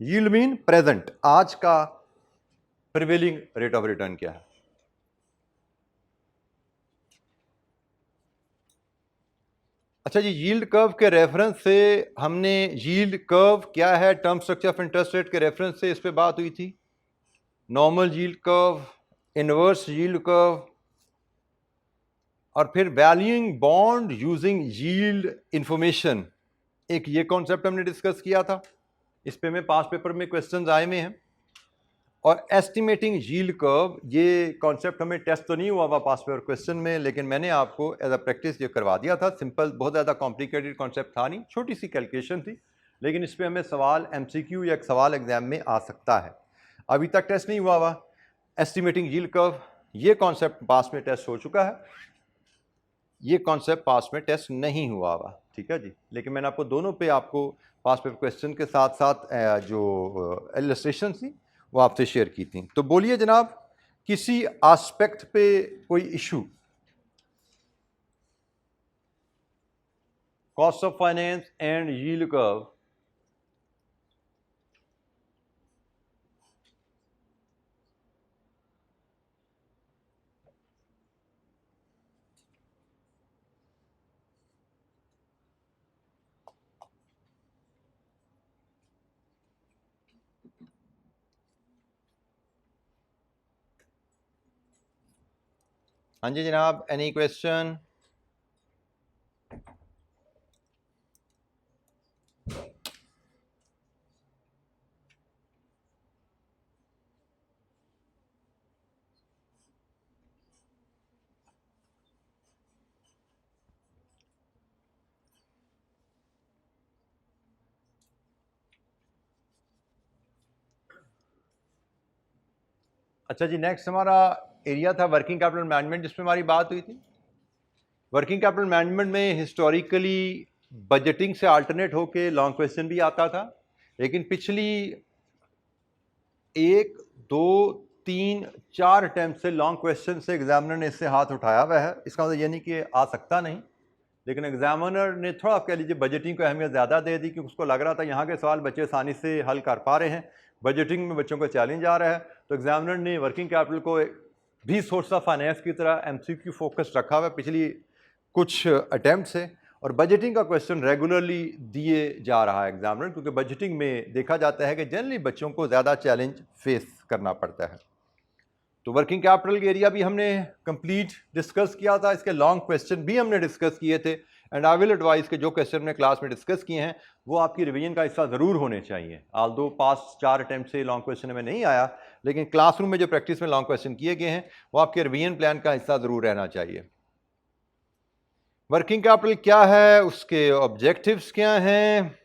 यील्ड मीन प्रेजेंट, आज का प्रिवेलिंग रेट ऑफ रिटर्न क्या है. अच्छा जी, यील्ड कर्व के रेफरेंस से हमने यील्ड कर्व क्या है term structure of interest rate के रेफरेंस से इस पे बात हुई थी. Normal yield curve, inverse yield curve और फिर valuing bond using yield information, एक ये कॉन्सेप्ट हमने डिस्कस किया था. इस पे में पास पेपर में क्वेश्चंस आए हुए हैं. और एस्टिमेटिंग यील्ड कर्व, ये कॉन्सेप्ट हमें टेस्ट तो नहीं हुआ हुआ पास पेपर क्वेश्चन में, लेकिन मैंने आपको एज अ प्रैक्टिस ये करवा दिया था. सिंपल, बहुत ज़्यादा कॉम्प्लिकेटेड कॉन्सेप्ट था नहीं, छोटी सी कैलकुलेशन थी, लेकिन इस पर हमें सवाल एमसीक्यू या एक सवाल एग्जाम में आ सकता है. अभी तक टेस्ट नहीं हुआ हुआ एस्टिमेटिंग यील्ड कर्व, ये कॉन्सेप्ट पास में टेस्ट हो चुका है, ये कॉन्सेप्ट पास में टेस्ट नहीं हुआ हुआ. ठीक है जी, लेकिन मैंने आपको दोनों पे आपको पास पेपर क्वेश्चन के साथ साथ जो इलस्ट्रेशन थी वो आपसे शेयर की थी. तो बोलिए जनाब, किसी एस्पेक्ट पे कोई issue, cost of finance and yield curve, हाँ जी जनाब, एनी क्वेश्चन. अच्छा जी, नेक्स्ट हमारा एरिया था वर्किंग कैपिटल मैनेजमेंट, जिसमें हमारी बात हुई थी। वर्किंग कैपिटल मैनेजमेंट में हिस्टोरिकली बजटिंग से अल्टरनेट होके लॉन्ग क्वेश्चन भी आता था, लेकिन पिछली 1, 2, 3, 4 अटैम्प्ट से लॉन्ग क्वेश्चन से एग्जामिनर ने इससे हाथ उठाया हुआ है। इसका मतलब ये नहीं कि आ सकता नहीं, लेकिन एग्जामिनर ने थोड़ा कह लीजिए बजटिंग को अहमियत ज़्यादा दे दी, क्योंकि उसको लग रहा था यहाँ के सवाल बच्चे आसानी से हल कर पा रहे हैं, बजटिंग में बच्चों को चैलेंज आ रहा है। तो एग्जामिनर ने वर्किंग कैपिटल को भी सोर्स ऑफ फाइनेंस की तरह एमसीक्यू फोकस रखा हुआ है पिछली कुछ अटैम्प्ट से, और बजटिंग का क्वेश्चन रेगुलरली दिए जा रहा है एग्जामिनर, क्योंकि बजटिंग में देखा जाता है कि जनरली बच्चों को ज़्यादा चैलेंज फेस करना पड़ता है। तो वर्किंग कैपिटल के एरिया भी हमने कंप्लीट डिस्कस किया था, इसके लॉन्ग क्वेश्चन भी हमने डिस्कस किए थे, एंड आई विल एडवाइस के जो क्वेश्चन हमने क्लास में डिस्कस किए हैं वो आपकी रिवीजन का हिस्सा ज़रूर होने चाहिए। आल्दो पास 4 अटैम्प्ट से लॉन्ग क्वेश्चन में नहीं आया, लेकिन क्लासरूम में जो प्रैक्टिस में लॉन्ग क्वेश्चन किए गए हैं वो आपके रिवीजन प्लान का हिस्सा ज़रूर रहना चाहिए। वर्किंग कैपिटल क्या है, उसके ऑब्जेक्टिव्स क्या हैं,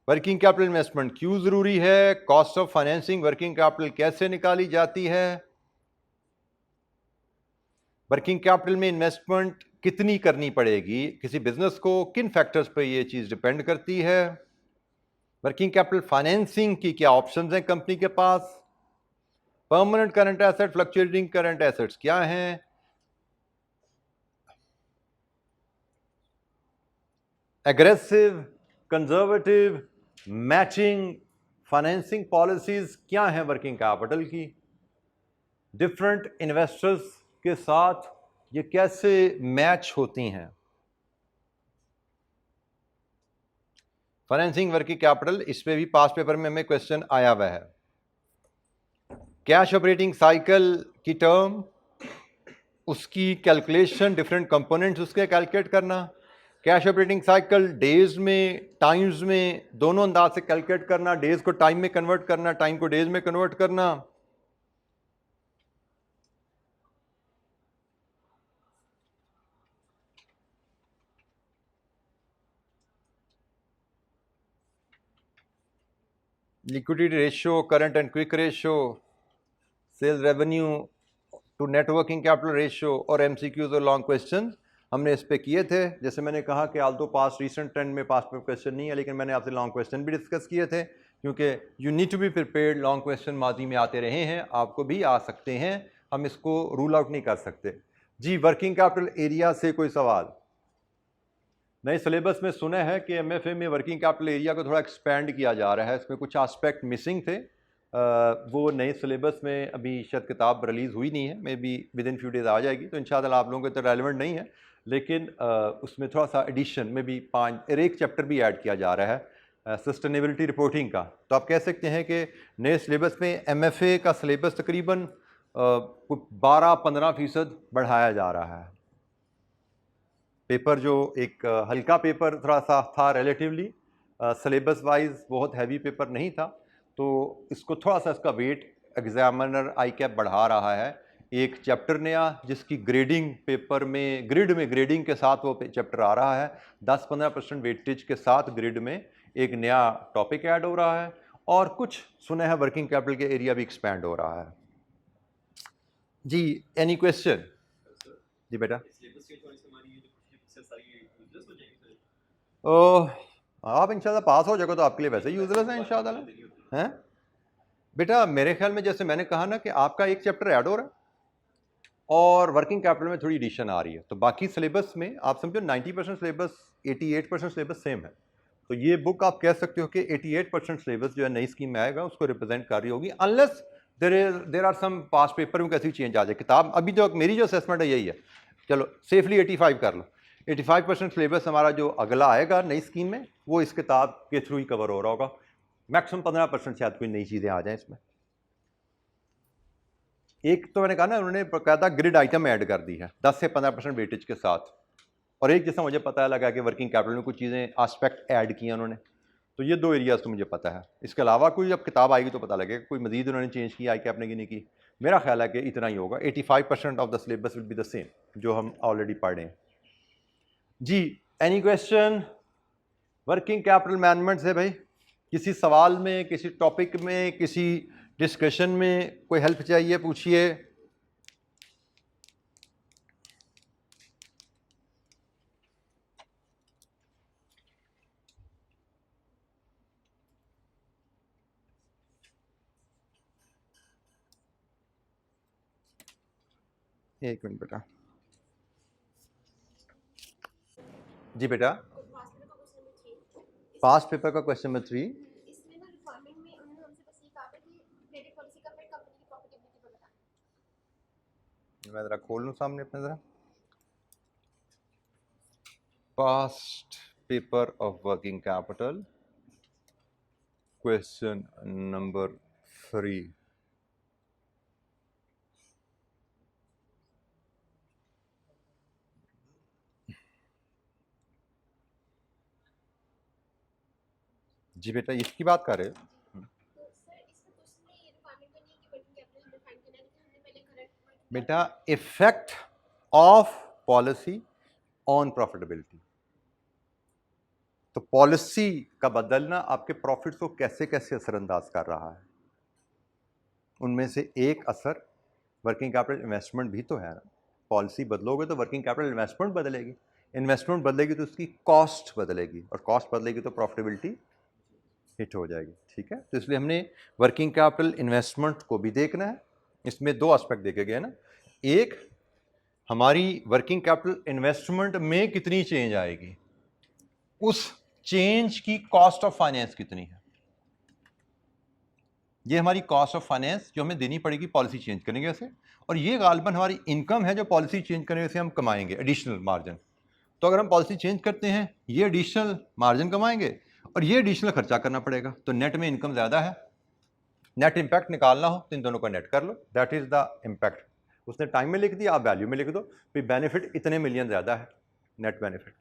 वर्किंग कैपिटल इन्वेस्टमेंट क्यों ज़रूरी है, cost of financing working capital कैसे निकाली जाती है, वर्किंग कैपिटल में इन्वेस्टमेंट कितनी करनी पड़ेगी किसी बिजनेस को, किन फैक्टर्स पर यह चीज़ डिपेंड करती है, वर्किंग कैपिटल फाइनेंसिंग की क्या ऑप्शंस हैं कंपनी के पास, permanent current asset, fluctuating current assets क्या हैं, aggressive, conservative, matching financing policies क्या हैं वर्किंग कैपिटल की, डिफरेंट इन्वेस्टर्स के साथ ये कैसे मैच होती हैं। फाइनेंसिंग वर्किंग कैपिटल, इस पे भी पास पेपर में हमें क्वेश्चन आया हुआ है। कैश ऑपरेटिंग साइकिल की टर्म, उसकी कैलकुलेशन, डिफरेंट कंपोनेंट्स उसके कैलकुलेट करना, कैश ऑपरेटिंग साइकिल डेज में, टाइम्स में, दोनों अंदाज से कैलकुलेट करना, डेज को टाइम में कन्वर्ट करना, टाइम को डेज में कन्वर्ट करना, liquidity ratio, current and quick ratio, sales revenue to net working capital ratio, और एमसीक्यूज और लॉन्ग क्वेश्चन हमने इस पे किए थे। जैसे मैंने कहा कि आल्दो पास रिसेंट ट्रेंड में पास पे क्वेश्चन नहीं है, लेकिन मैंने आपसे लॉन्ग क्वेश्चन भी डिस्कस किए थे, क्योंकि you need to be prepared. Long question माजी में आते रहे हैं, आपको भी आ सकते हैं, हम इसको रूल आउट नहीं कर सकते। जी, वर्किंग कैपिटल एरिया से कोई सवाल? नए सिलेबस में सुना है कि एमएफए में वर्किंग कैपिटल एरिया को थोड़ा एक्सपेंड किया जा रहा है, इसमें कुछ एस्पेक्ट मिसिंग थे। वो नए सिलेबस में अभी शायद किताब रिलीज़ हुई नहीं है, maybe within few days आ जाएगी, तो इंशाल्लाह आप लोगों को तो रेलिवेंट नहीं है, लेकिन उसमें थोड़ा सा एडिशन में भी 5 एक चैप्टर भी ऐड किया जा रहा है सस्टेनेबिलिटी रिपोर्टिंग का। तो आप कह सकते हैं कि नए सिलेबस में एमएफए का सिलेबस तकरीबन 12-15% बढ़ाया जा रहा है। पेपर जो एक हल्का पेपर थोड़ा सा था रिलेटिवली, सिलेबस वाइज बहुत हैवी पेपर नहीं था, तो इसको थोड़ा सा इसका वेट एग्जामिनर आई कैप बढ़ा रहा है। एक चैप्टर नया जिसकी ग्रेडिंग पेपर में, ग्रिड में ग्रेडिंग के साथ वो चैप्टर आ रहा है, 10-15% वेटेज के साथ ग्रिड में एक नया टॉपिक ऐड हो रहा है, और कुछ सुना है वर्किंग कैपिटल के एरिया भी एक्सपैंड हो रहा है। जी, एनी क्वेश्चन? जी बेटा। आप इंशाल्लाह पास हो जाएगा तो आपके लिए वैसे ही यूजलेस है इंशाल्लाह, हैं बेटा। मेरे ख्याल में जैसे मैंने कहा ना कि आपका एक चैप्टर ऐड हो रहा है और वर्किंग कैपिटल में थोड़ी एडिशन आ रही है, तो बाकी सिलेबस में आप समझो 90% सिलेबस, 88% सिलेबस सेम है। तो ये बुक आप कह सकते हो कि 88% सिलेबस जो है नई स्कीम में आएगा उसको रिप्रेजेंट कर रही होगी, unless there are some past paper में कैसी चेंज आ जाए। किताब अभी जो मेरी जो असेसमेंट है यही है, चलो सेफली 85 कर लो। 85% सिलेबस हमारा जो अगला आएगा नई स्कीम में वो इस किताब के थ्रू ही कवर हो रहा होगा। मैक्सिमम 15% शायद कोई नई चीज़ें आ जाएं इसमें। एक तो मैंने कहा ना, उन्होंने बाकायदा ग्रिड आइटम ऐड कर दी है 10 से 15% वेटेज के साथ, और एक जैसा मुझे पता लगा कि वर्किंग कैपिटल में कुछ चीज़ें एस्पेक्ट ऐड किए उन्होंने। तो ये 2 एरियाज तो मुझे पता है, इसके अलावा कोई जब किताब आएगी तो पता लगेगा कोई मजीद उन्होंने चेंज किया आई कैप ने कि नहीं की। मेरा ख्याल है कि इतना ही होगा, 85% of the syllabus will be the same जो हम ऑलरेडी पढ़ रहे हैं। जी, any question working capital management से भाई? किसी सवाल में, किसी टॉपिक में, किसी डिस्कशन में कोई हेल्प चाहिए पूछिए। एक मिनट बेटा। जी बेटा, पास्ट पेपर का क्वेश्चन नंबर 3 पास्ट पेपर का क्वेश्चन नंबर 3। इसमें ना रिक्वायरमेंट में उन्होंने हमसे बस ये कहा था कि क्रेडिट पॉलिसी का फिर कंपनी की प्रॉफिटेबिलिटी को बताना। मैं ज़रा खोल लूँ सामने अपने ज़रा। Past paper of working capital question number 3। जी बेटा, इसकी बात कर रहे हो? तो सर इसमें क्वेश्चन में ये रिक्वायरमेंट तो नहीं है कि वर्किंग कैपिटल डिफाइन करना है, लेकिन हमने पहले करंट बेटा, effect of policy on profitability. तो पॉलिसी का बदलना आपके प्रॉफिट्स को कैसे कैसे असरअंदाज कर रहा है, उनमें से एक असर वर्किंग कैपिटल इन्वेस्टमेंट भी तो है ना। पॉलिसी बदलोगे तो वर्किंग कैपिटल इन्वेस्टमेंट बदलेगी, इन्वेस्टमेंट बदलेगी तो उसकी कॉस्ट बदलेगी, और कॉस्ट बदलेगी तो प्रॉफिटेबिलिटी हिट हो जाएगी। ठीक है, तो इसलिए हमने वर्किंग कैपिटल इन्वेस्टमेंट को भी देखना है। इसमें दो एस्पेक्ट देखे गए ना, एक हमारी वर्किंग कैपिटल इन्वेस्टमेंट में कितनी चेंज आएगी, उस चेंज की कॉस्ट ऑफ फाइनेंस कितनी है। ये हमारी कॉस्ट ऑफ फाइनेंस जो हमें देनी पड़ेगी पॉलिसी चेंज करने की वजह से, और ये गालिबन हमारी इनकम है जो पॉलिसी चेंज करने से हम कमाएंगे एडिशनल मार्जिन। तो अगर हम पॉलिसी चेंज करते हैं ये एडिशनल मार्जिन कमाएंगे और ये एडिशनल खर्चा करना पड़ेगा, तो नेट में इनकम ज़्यादा है। नेट इम्पैक्ट निकालना हो तो इन दोनों का नेट कर लो, दैट इज़ द इम्पैक्ट। उसने टाइम में लिख दिया, आप वैल्यू में लिख दो, फिर बेनिफिट इतने मिलियन ज़्यादा है, नेट बेनिफिट।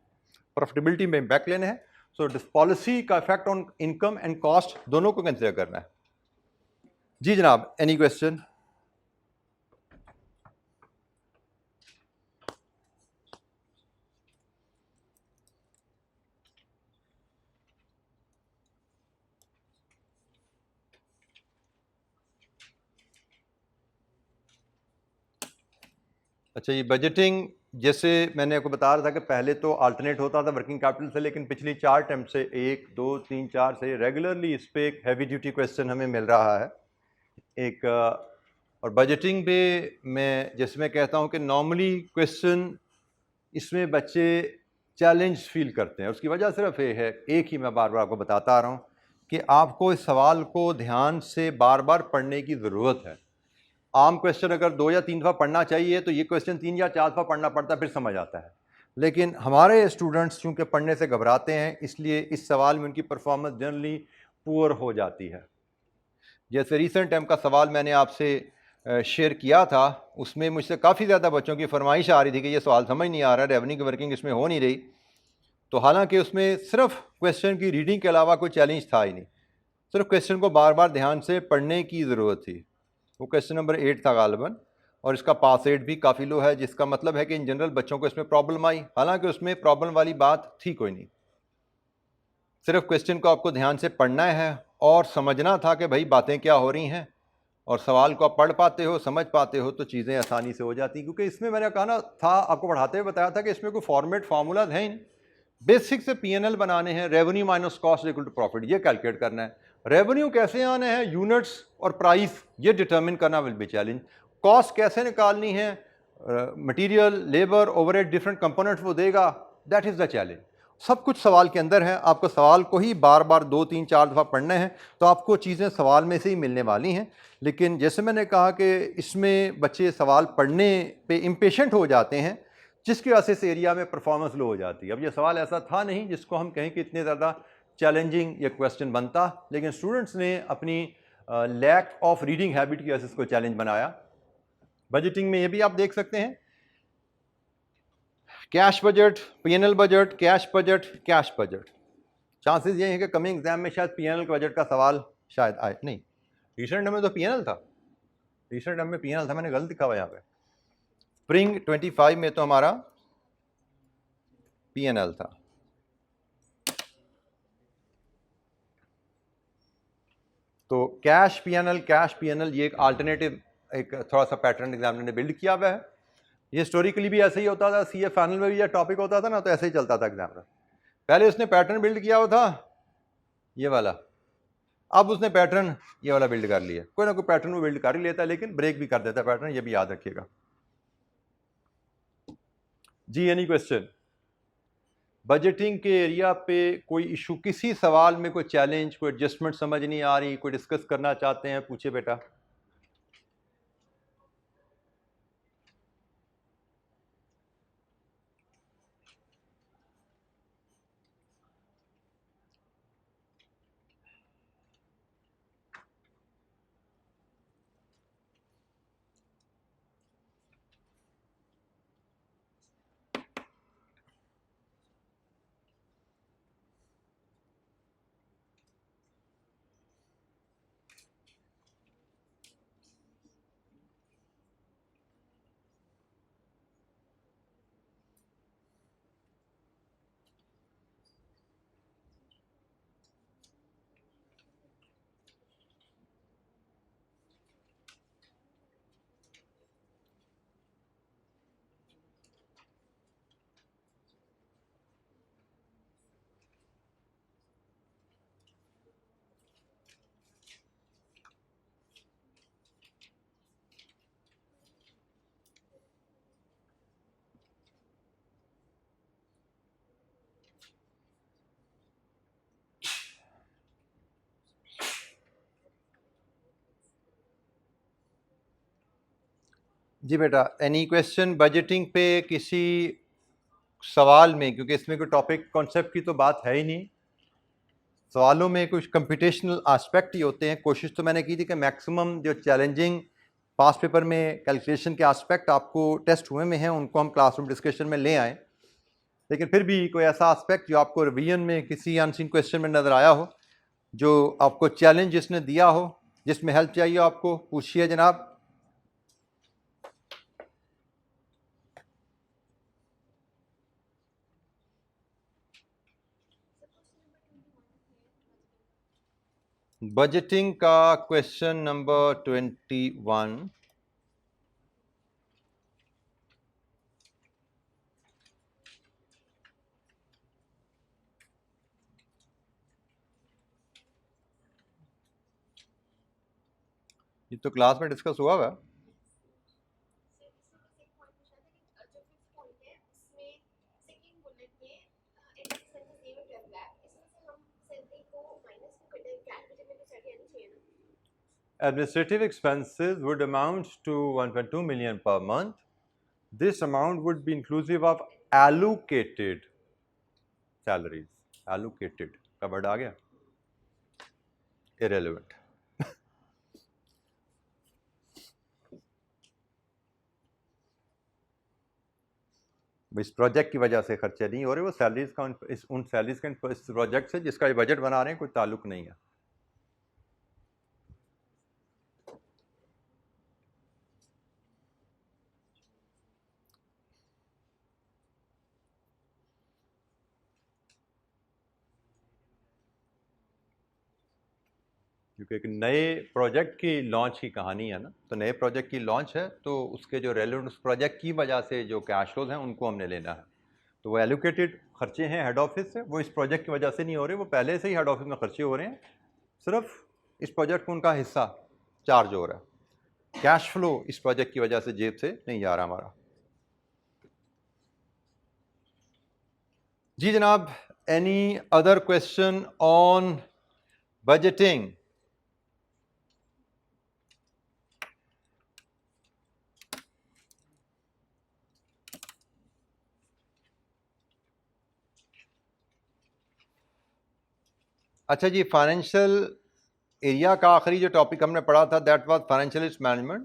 प्रॉफिटेबिलिटी में इम्पैक्ट लेने हैं, सो पॉलिसी का effect on income and cost दोनों को कंसिडर करना है। जी जनाब, एनी क्वेश्चन? अच्छा, ये बजटिंग जैसे मैंने आपको बता रहा था कि पहले तो अल्टरनेट होता था वर्किंग कैपिटल से, लेकिन पिछली 4 टर्म से 1 2 3 4 से रेगुलरली इस पे एक हैवी ड्यूटी क्वेश्चन हमें मिल रहा है एक। और बजटिंग पे मैं जिसमें कहता हूँ कि नॉर्मली क्वेश्चन इसमें बच्चे चैलेंज फील करते हैं। उसकी वजह सिर्फ ये है, एक ही मैं बार बार आपको बताता आ रहा हूँ कि आपको इस सवाल को ध्यान से बार बार पढ़ने की ज़रूरत है। आम क्वेश्चन अगर 2 या 3 दफ़ा पढ़ना चाहिए तो ये क्वेश्चन 3 या 4 दफ़ा पढ़ना पड़ता है, फिर समझ आता है। लेकिन हमारे स्टूडेंट्स चूँकि पढ़ने से घबराते हैं, इसलिए इस सवाल में उनकी परफॉर्मेंस जनरली पुअर हो जाती है। जैसे रिसेंट टाइम का सवाल मैंने आपसे शेयर किया था, उसमें मुझसे काफ़ी ज़्यादा बच्चों की फरमाइश आ रही थी कि ये सवाल समझ नहीं आ रहा, रेवेन्यू की वर्किंग इसमें हो नहीं रही। तो हालांकि उसमें सिर्फ क्वेश्चन की रीडिंग के अलावा कोई चैलेंज था ही नहीं, सिर्फ क्वेश्चन को बार बार ध्यान से पढ़ने की ज़रूरत थी। वो क्वेश्चन नंबर 8 था गालिबन, और इसका पास रेट भी काफ़ी लो है, जिसका मतलब है कि इन जनरल बच्चों को इसमें प्रॉब्लम आई। हालांकि उसमें प्रॉब्लम वाली बात थी कोई नहीं, सिर्फ क्वेश्चन को आपको ध्यान से पढ़ना है और समझना था कि भाई बातें क्या हो रही हैं, और सवाल को आप पढ़ पाते हो, समझ पाते हो, तो चीज़ें आसानी से हो जाती। क्योंकि इसमें मैंने कहा ना था, आपको पढ़ाते हुए बताया था कि इसमें कोई फॉर्मेट फार्मूलाज हैं ही नहीं। बेसिक से पीएनएल बनाने हैं, revenue minus cost equal to profit, ये कैलकुलेट करना है। रेवेन्यू कैसे आने हैं, यूनिट्स और प्राइस ये डिटर्मिन करना विल बी चैलेंज। कॉस्ट कैसे निकालनी है, material, labour, overhead, different components वो देगा, दैट इज़ द चैलेंज। सब कुछ सवाल के अंदर है, आपको सवाल को ही बार बार 2 3 4 दफ़ा पढ़ना है, तो आपको चीज़ें सवाल में से ही मिलने वाली हैं। लेकिन जैसे मैंने कहा कि इसमें बच्चे सवाल पढ़ने पे इम्पेशेंट हो जाते हैं, जिसकी वजह से इस एरिया में परफॉर्मेंस लो हो जाती है। अब ये सवाल ऐसा था नहीं जिसको हम कहें कि इतने ज़्यादा चैलेंजिंग ये क्वेश्चन बनता, लेकिन स्टूडेंट्स ने अपनी लैक ऑफ रीडिंग हैबिट की वजह से इसको चैलेंज बनाया। बजटिंग में ये भी आप देख सकते हैं, cash budget, PNL budget, cash budget, cash budget. Chances ये हैं कि कमिंग एग्जाम में शायद पीएनएल का बजट का सवाल शायद आए। नहीं, रिसेंट में तो पीएनएल था, रिसेंट में पीएनएल था, मैंने गलत लिखा हुआ यहाँ पे। स्प्रिंग 25 में तो हमारा पीएनएल था। तो कैश पीएनएल ये एक अल्टरनेटिव एक थोड़ा सा पैटर्न एग्जामिनर ने बिल्ड किया हुआ है। ये हिस्टोरिकली भी ऐसे ही होता था, सीए फाइनल में भी यह टॉपिक होता था ना, तो ऐसे ही चलता था एग्जामिनर। पहले उसने पैटर्न बिल्ड किया हुआ था ये वाला, अब उसने पैटर्न ये वाला बिल्ड कर लिया। कोई ना कोई पैटर्न वो बिल्ड कर ही लेता है, लेकिन ब्रेक भी कर देता है पैटर्न, ये भी याद रखिएगा जी। Any question? बजटिंग के एरिया पे कोई इशू, किसी सवाल में कोई चैलेंज, कोई एडजस्टमेंट समझ नहीं आ रही, कोई डिस्कस करना चाहते हैं, पूछे बेटा। जी बेटा, एनी क्वेश्चन बजटिंग पे किसी सवाल में? क्योंकि इसमें कोई टॉपिक कॉन्सेप्ट की तो बात है ही नहीं, सवालों में कुछ कंप्यूटेशनल एस्पेक्ट ही होते हैं। कोशिश तो मैंने की थी कि मैक्सिमम जो चैलेंजिंग पास पेपर में कैलकुलेशन के एस्पेक्ट आपको टेस्ट हुए में हैं उनको हम क्लासरूम डिस्कशन में ले आएँ, लेकिन फिर भी कोई ऐसा एस्पेक्ट जो आपको रिवीजन में किसी अनसीन क्वेश्चन में नज़र आया हो, जो आपको चैलेंज जिसने दिया हो, जिसमें हेल्प चाहिए आपको, पूछिए जनाब। बजटिंग का क्वेश्चन नंबर 21। ये तो क्लास में डिस्कस हुआ हुआ है। Administrative expenses would amount to 1.2 million per month. This amount would be inclusive of allocated salaries. Allocated का वर्ड आ गया, irrelevant. इस प्रोजेक्ट की वजह से खर्चे नहीं हो रहे, वो सैलरीज का उन सैलरीज का इस प्रोजेक्ट से जिसका ये बजट बना रहे हैं कोई ताल्लुक नहीं है। क्योंकि एक नए प्रोजेक्ट की लॉन्च की कहानी है ना, तो नए प्रोजेक्ट की लॉन्च है तो उसके जो रेलेवेंट उस प्रोजेक्ट की वजह से जो कैश फ्लोज हैं उनको हमने लेना है। तो वो एलोकेटेड खर्चे हैं हेड ऑफिस से, वो इस प्रोजेक्ट की वजह से नहीं हो रहे, वो पहले से ही हेड ऑफिस में खर्चे हो रहे हैं, सिर्फ इस प्रोजेक्ट में उनका हिस्सा चार्ज हो रहा है। कैश फ्लो इस प्रोजेक्ट की वजह से जेब से नहीं जा रहा हमारा। जी जनाब, any other question on budgeting? अच्छा जी, फाइनेंशियल एरिया का आखिरी जो टॉपिक हमने पढ़ा था that was financial risk management.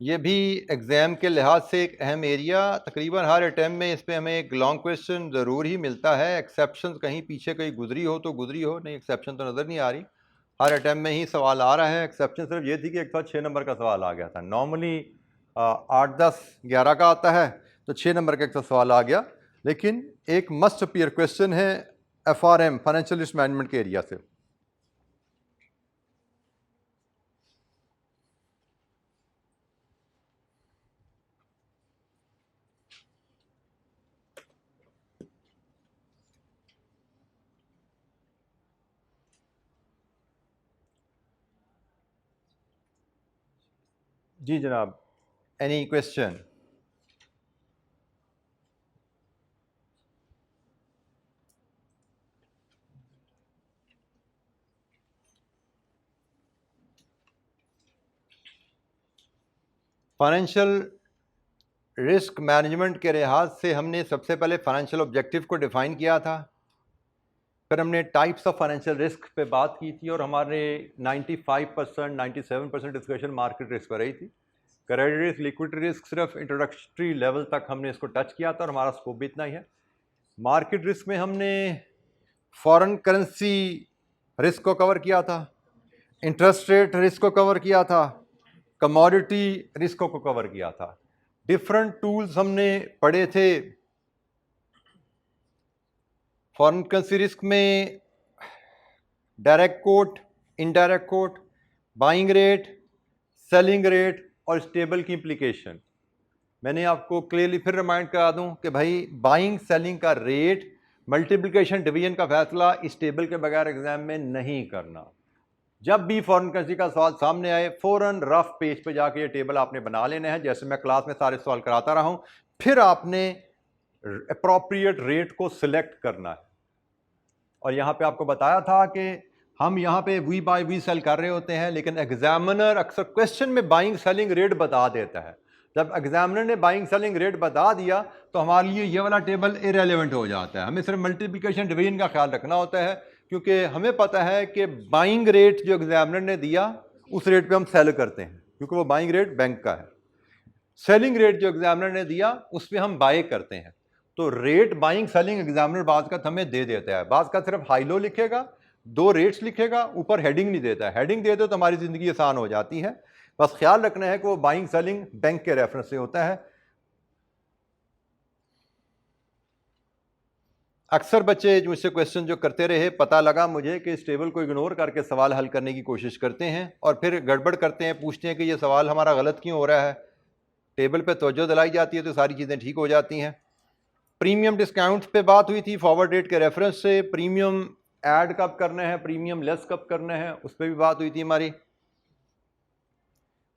ये भी एग्ज़ाम के लिहाज से एक अहम एरिया, तकरीबन हर अटैम्प्ट में इस पर हमें एक लॉन्ग क्वेश्चन ज़रूर ही मिलता है। एक्सेप्शन कहीं पीछे कहीं गुजरी हो तो गुजरी हो, नहीं एक्सेप्शन तो नज़र नहीं आ रही, हर अटैम्प्ट में ही सवाल आ रहा है। एक्सेप्शन सिर्फ ये थी कि एक 6 नंबर का सवाल आ गया था, नॉर्मली 8, 10, 11 का आता है, तो 6 नंबर का एक सवाल आ गया। लेकिन एक मस्ट अपीयर क्वेश्चन है FRM फाइनेंशियल रिस्क मैनेजमेंट के एरिया से। जी जनाब, any question? Financial risk management के लिहाज से हमने सबसे पहले फाइनेंशियल ऑब्जेक्टिव को डिफाइन किया था, फिर हमने टाइप्स ऑफ फाइनेंशियल रिस्क पे बात की थी और हमारे 95% 97% डिस्कशन मार्केट रिस्क पर रही थी। क्रेडिट रिस्क, लिक्विडिटी रिस्क सिर्फ इंट्रोडक्टरी लेवल तक हमने इसको टच किया था और हमारा स्कोप भी इतना ही है। मार्केट रिस्क में हमने फॉरेन करेंसी रिस्क को कवर किया था, इंटरेस्ट रेट रिस्क को कवर किया था, कमोडिटी रिस्क को कवर किया था। डिफरेंट टूल्स हमने पढ़े थे। फॉरेन करेंसी रिस्क में direct quote, indirect coat, buying rate, selling rate और स्टेबल की इम्प्लीकेशन। मैंने आपको क्लियरली फिर रिमाइंड करा दूं कि भाई बाइंग सेलिंग का रेट, मल्टीप्लिकेशन डिवीजन का फैसला इस टेबल के बगैर एग्जाम में नहीं करना। जब भी फॉरेन करेंसी का सवाल सामने आए फ़ौरन रफ पेज पे जाके ये टेबल आपने बना लेना है, जैसे मैं क्लास में सारे सवाल कराता रहा हूँ। फिर आपने अप्रोप्रिएट रेट को सिलेक्ट करना है। और यहाँ पे आपको बताया था कि हम यहाँ पे वी बाय वी सेल कर रहे होते हैं, लेकिन एग्जामिनर अक्सर क्वेश्चन में बाइंग सेलिंग रेट बता देता है। जब एग्जामिनर ने बाइंग सेलिंग रेट बता दिया तो हमारे लिए ये वाला टेबल इरेलीवेंट हो जाता है। हमें सिर्फ मल्टीप्लिकेशन डिवीजन का ख्याल रखना होता है, क्योंकि हमें पता है कि बाइंग रेट जो एग्जामिनर ने दिया उस रेट पे हम सेल करते हैं, क्योंकि वो बाइंग रेट बैंक का है। सेलिंग रेट जो एग्जामिनर ने दिया उस पर हम बाय करते हैं। तो रेट बाइंग सेलिंग एग्जामिनर बाज का हमें दे देता है। बाज का सिर्फ हाई लो लिखेगा, दो रेट्स लिखेगा, ऊपर हेडिंग नहीं देता है। हेडिंग दे दो तो हमारी ज़िंदगी आसान हो जाती है। बस ख्याल रखना है कि वो बाइंग सेलिंग बैंक के रेफरेंस से होता है। अक्सर बच्चे मुझसे क्वेश्चन जो करते रहे, पता लगा मुझे कि इस टेबल को इग्नोर करके सवाल हल करने की कोशिश करते हैं और फिर गड़बड़ करते हैं, पूछते हैं कि ये सवाल हमारा गलत क्यों हो रहा है। टेबल पे तवज्जो दिलाई जाती है तो सारी चीज़ें ठीक हो जाती हैं। प्रीमियम डिस्काउंट पे बात हुई थी फॉरवर्ड रेट के रेफरेंस से। प्रीमियम ऐड कब करना है, प्रीमियम लेस कब करना है, उस पर भी बात हुई थी हमारी।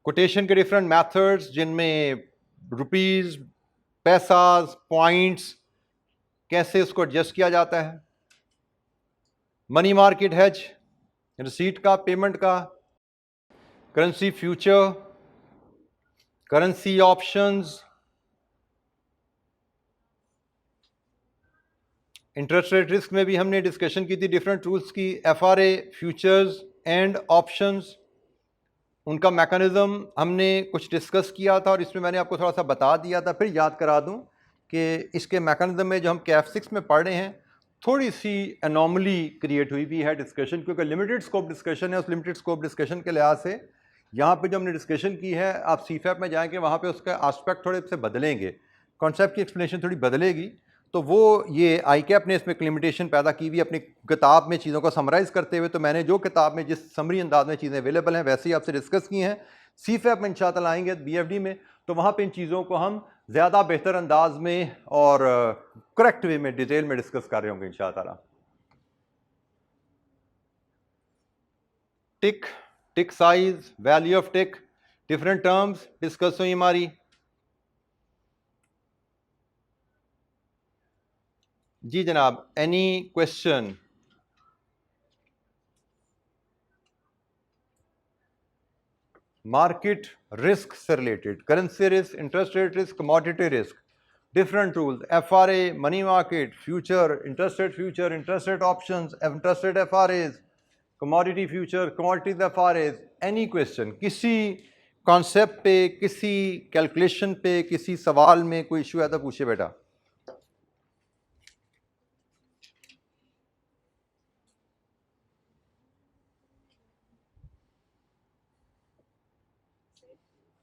कोटेशन के डिफरेंट मेथड्स, जिनमें रुपीस, पैसा, पॉइंट्स, कैसे उसको एडजस्ट किया जाता है। मनी मार्केट हेज, रिसीट का, पेमेंट का, currency future, currency options, interest rate risk में भी हमने डिस्कशन की थी डिफरेंट टूल्स की। एफआरए, फ्यूचर्स एंड ऑप्शंस, उनका मैकेनिज्म हमने कुछ डिस्कस किया था और इसमें मैंने आपको थोड़ा सा बता दिया था। फिर याद करा दूं कि इसके मैकेनिज्म में जो हम कैफ 6 में पढ़ रहे हैं, थोड़ी सी एनॉमली क्रिएट हुई भी है डिस्कशन, क्योंकि लिमिटेड स्कोप डिस्कशन है। उस लिमिटेड स्कोप डिस्कशन के लिहाज से यहाँ पे जो हमने डिस्कशन की है, आप सीफैप में जाएंगे वहाँ पे उसका आस्पेक्ट थोड़े से बदलेंगे, कॉन्सेप्ट की एक्सप्लेनेशन थोड़ी बदलेगी। तो वो ये आई कैप ने इसमें लिमिटेशन पैदा की हुई अपनी किताब में चीज़ों को समराइज़ करते हुए। तो मैंने जो किताब में जिस समरी अंदाज में चीज़ें अवेलेबल हैं वैसे ही आपसे डिस्कस की हैं। सीफैप में इंशाअल्लाह आएंगे BFD में, तो वहाँ पे इन चीज़ों को हम ज़्यादा बेहतर अंदाज में और करेक्ट वे में डिटेल में डिस्कस कर रहे होंगे इंशाअल्लाह। Tick, tick size, value of tick, different terms discuss हुई हमारी। जी जनाब, एनी क्वेश्चन? मार्केट रिस्क से related, currency risk, interest rate risk, commodity risk, different tools, FRA, money market, future, interest rate options, interest rate FRAs, commodity future, commodities FRAs. Any question, किसी concept पे, किसी calculation पे, किसी सवाल में कोई issue है तो पूछे बेटा।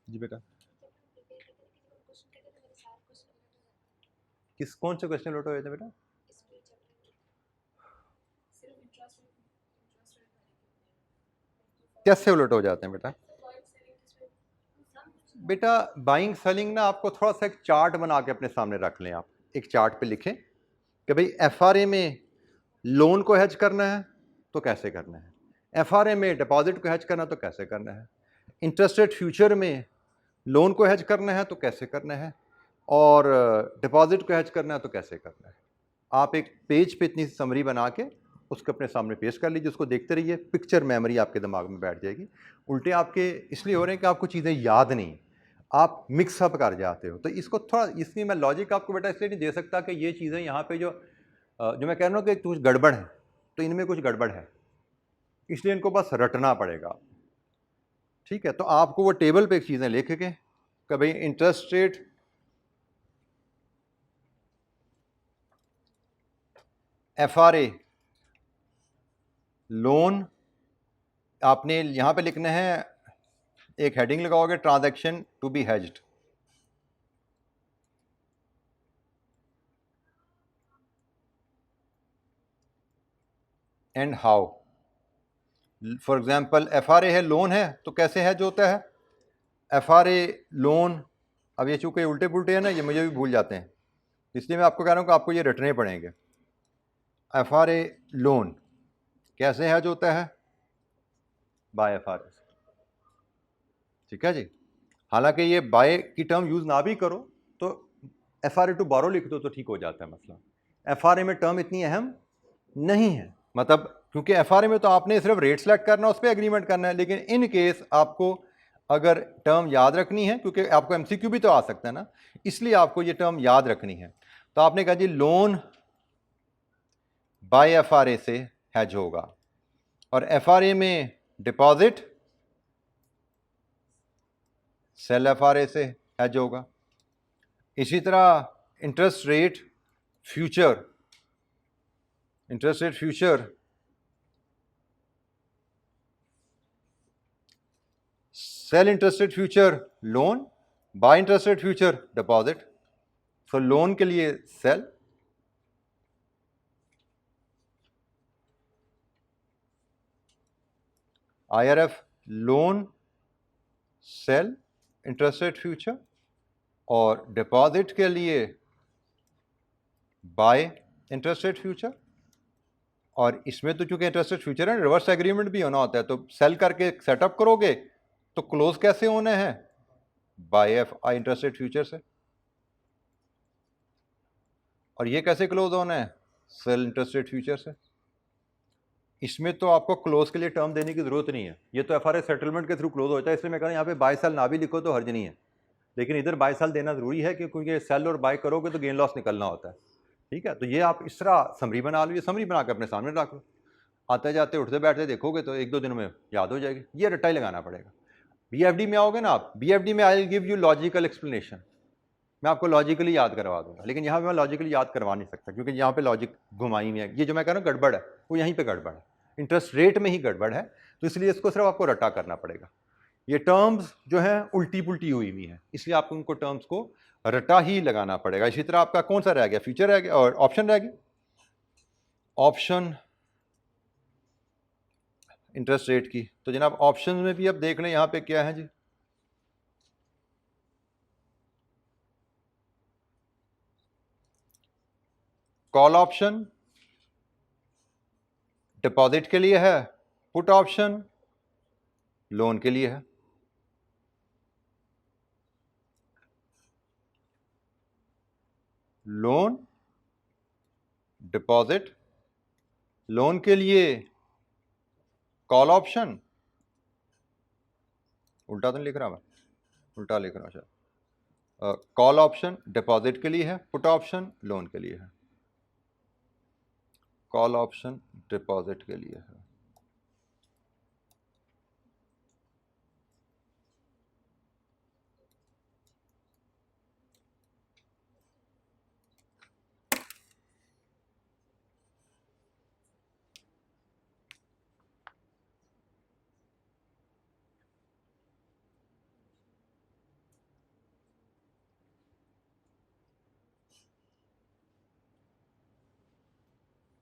जी बेटा, किस कौन से क्वेश्चन लौटे हुए थे बेटा? कैसे उलट हो जाते हैं बेटा? बेटा बाइंग सेलिंग ना, आपको थोड़ा सा एक चार्ट बना के अपने सामने रख लें। आप एक चार्ट पे लिखें कि भाई एफआरए में लोन को हेज करना है तो कैसे करना है, एफआरए में डिपॉजिट को हेज करना तो कैसे करना है, इंटरेस्ट रेट फ्यूचर में लोन को हेज करना है तो कैसे करना है, और डिपॉजिट को हेज करना है तो कैसे करना है। आप एक पेज पे इतनी समरी बना के उसको अपने सामने पेश कर लीजिए, उसको देखते रहिए, पिक्चर मेमोरी आपके दिमाग में बैठ जाएगी। उल्टे आपके इसलिए हो रहे हैं कि आपको चीज़ें याद नहीं, आप मिक्सअप कर जाते हो। तो इसको थोड़ा, इसलिए मैं लॉजिक आपको बेटा इसलिए नहीं दे सकता कि ये चीज़ें यहाँ पे जो मैं कह रहा हूँ कि कुछ गड़बड़ है, तो इनमें कुछ गड़बड़ है, इसलिए इनको बस रटना पड़ेगा। ठीक है, तो आपको वो टेबल पे चीज़ें लिख के कि भाई इंटरेस्ट रेट, FRA, लोन, आपने यहाँ पे लिखना है, एक हेडिंग लगाओगे transaction to be hedged, and how. For example FRA है, लोन है, तो कैसे हेज होता है FRA लोन। अब ये चूंकि उल्टे पुल्टे हैं ना, ये मुझे भी भूल जाते हैं, इसलिए मैं आपको कह रहा हूँ कि आपको ये रटने पड़ेंगे। FRA लोन कैसे हेज होता है, बाय FRA। ठीक है जी, हालांकि ये बाय की टर्म यूज़ ना भी करो तो FRA टू बोरो लिख दो तो ठीक हो जाता है मसला। FRA में टर्म इतनी अहम नहीं है, मतलब क्योंकि FRA में तो आपने सिर्फ रेट सेलेक्ट करना है, उस पर एग्रीमेंट करना है, लेकिन इन केस आपको अगर टर्म याद रखनी है, क्योंकि आपको MCQ भी तो आ सकता है ना, इसलिए आपको ये टर्म याद रखनी है। तो आपने कहा जी लोन बाय FRA से हैज होगा, और FRA में डिपॉजिट सेल FRA से हैज होगा। इसी तरह interest rate future, interest rate future sell interest rate future loan, buy interest rate future deposit. So loan के लिए sell, IRF loan sell interest rate future, और डिपॉजिट के लिए बाय इंटरेस्ट रेट फ्यूचर। और इसमें तो चूंकि इंटरेस्ट रेट फ्यूचर है, रिवर्स एग्रीमेंट भी होना होता है, तो सेल करके सेटअप करोगे तो क्लोज कैसे होने हैं, buy FI interest rate future से। और ये कैसे क्लोज होना है, सेल इंटरेस्ट रेट फ्यूचर से। इसमें तो आपको क्लोज के लिए टर्म देने की जरूरत नहीं है, ये तो FRA सेटलमेंट के थ्रू क्लोज होता है, इसलिए मैं कह रहा हूँ यहाँ पे बाय सेल ना भी लिखो तो हर्ज नहीं है, लेकिन इधर बाय सेल देना जरूरी है क्योंकि सेल और बाय करोगे तो गेन लॉस निकलना होता है। ठीक है, तो ये आप इस तरह समरी बना लो, ये समरी बना के अपने सामने रख लो, आते जाते उठते बैठते देखोगे तो एक दो दिन में याद हो जाएगी। ये रट्टा ही लगाना पड़ेगा। BFD में आओगे ना आप, BFD में I will give you logical explanation, मैं आपको लॉजिकली याद करवा दूंगा, लेकिन यहाँ पे मैं लॉजिकली याद करवा नहीं सकता क्योंकि यहाँ पे लॉजिक घुमाई में है, ये जो मैं कह रहा हूँ गड़बड़ है वो यहीं पे गड़बड़ है, इंटरेस्ट रेट में ही गड़बड़ है, तो इसलिए इसको सिर्फ आपको रटा करना पड़ेगा। ये टर्म्स जो हैं उल्टी पुल्टी हुई हुई हैं, इसलिए आपको उनको टर्म्स को रटा ही लगाना पड़ेगा। इसी तरह आपका कौन सा रह गया, फ्यूचर रह गया और ऑप्शन रह गया। ऑप्शन इंटरेस्ट रेट की, तो जनाब ऑप्शन में भी अब देख लें यहाँ पे क्या है जी, कॉल ऑप्शन डिपॉजिट के लिए है, पुट ऑप्शन लोन के लिए है। लोन डिपॉजिट, लोन के लिए कॉल ऑप्शन, उल्टा तो नहीं लिख रहा मैं, उल्टा लिख रहा हूँ शायद, कॉल ऑप्शन डिपॉजिट के लिए है, पुट ऑप्शन लोन के लिए है। कॉल ऑप्शन डिपॉजिट के लिए है।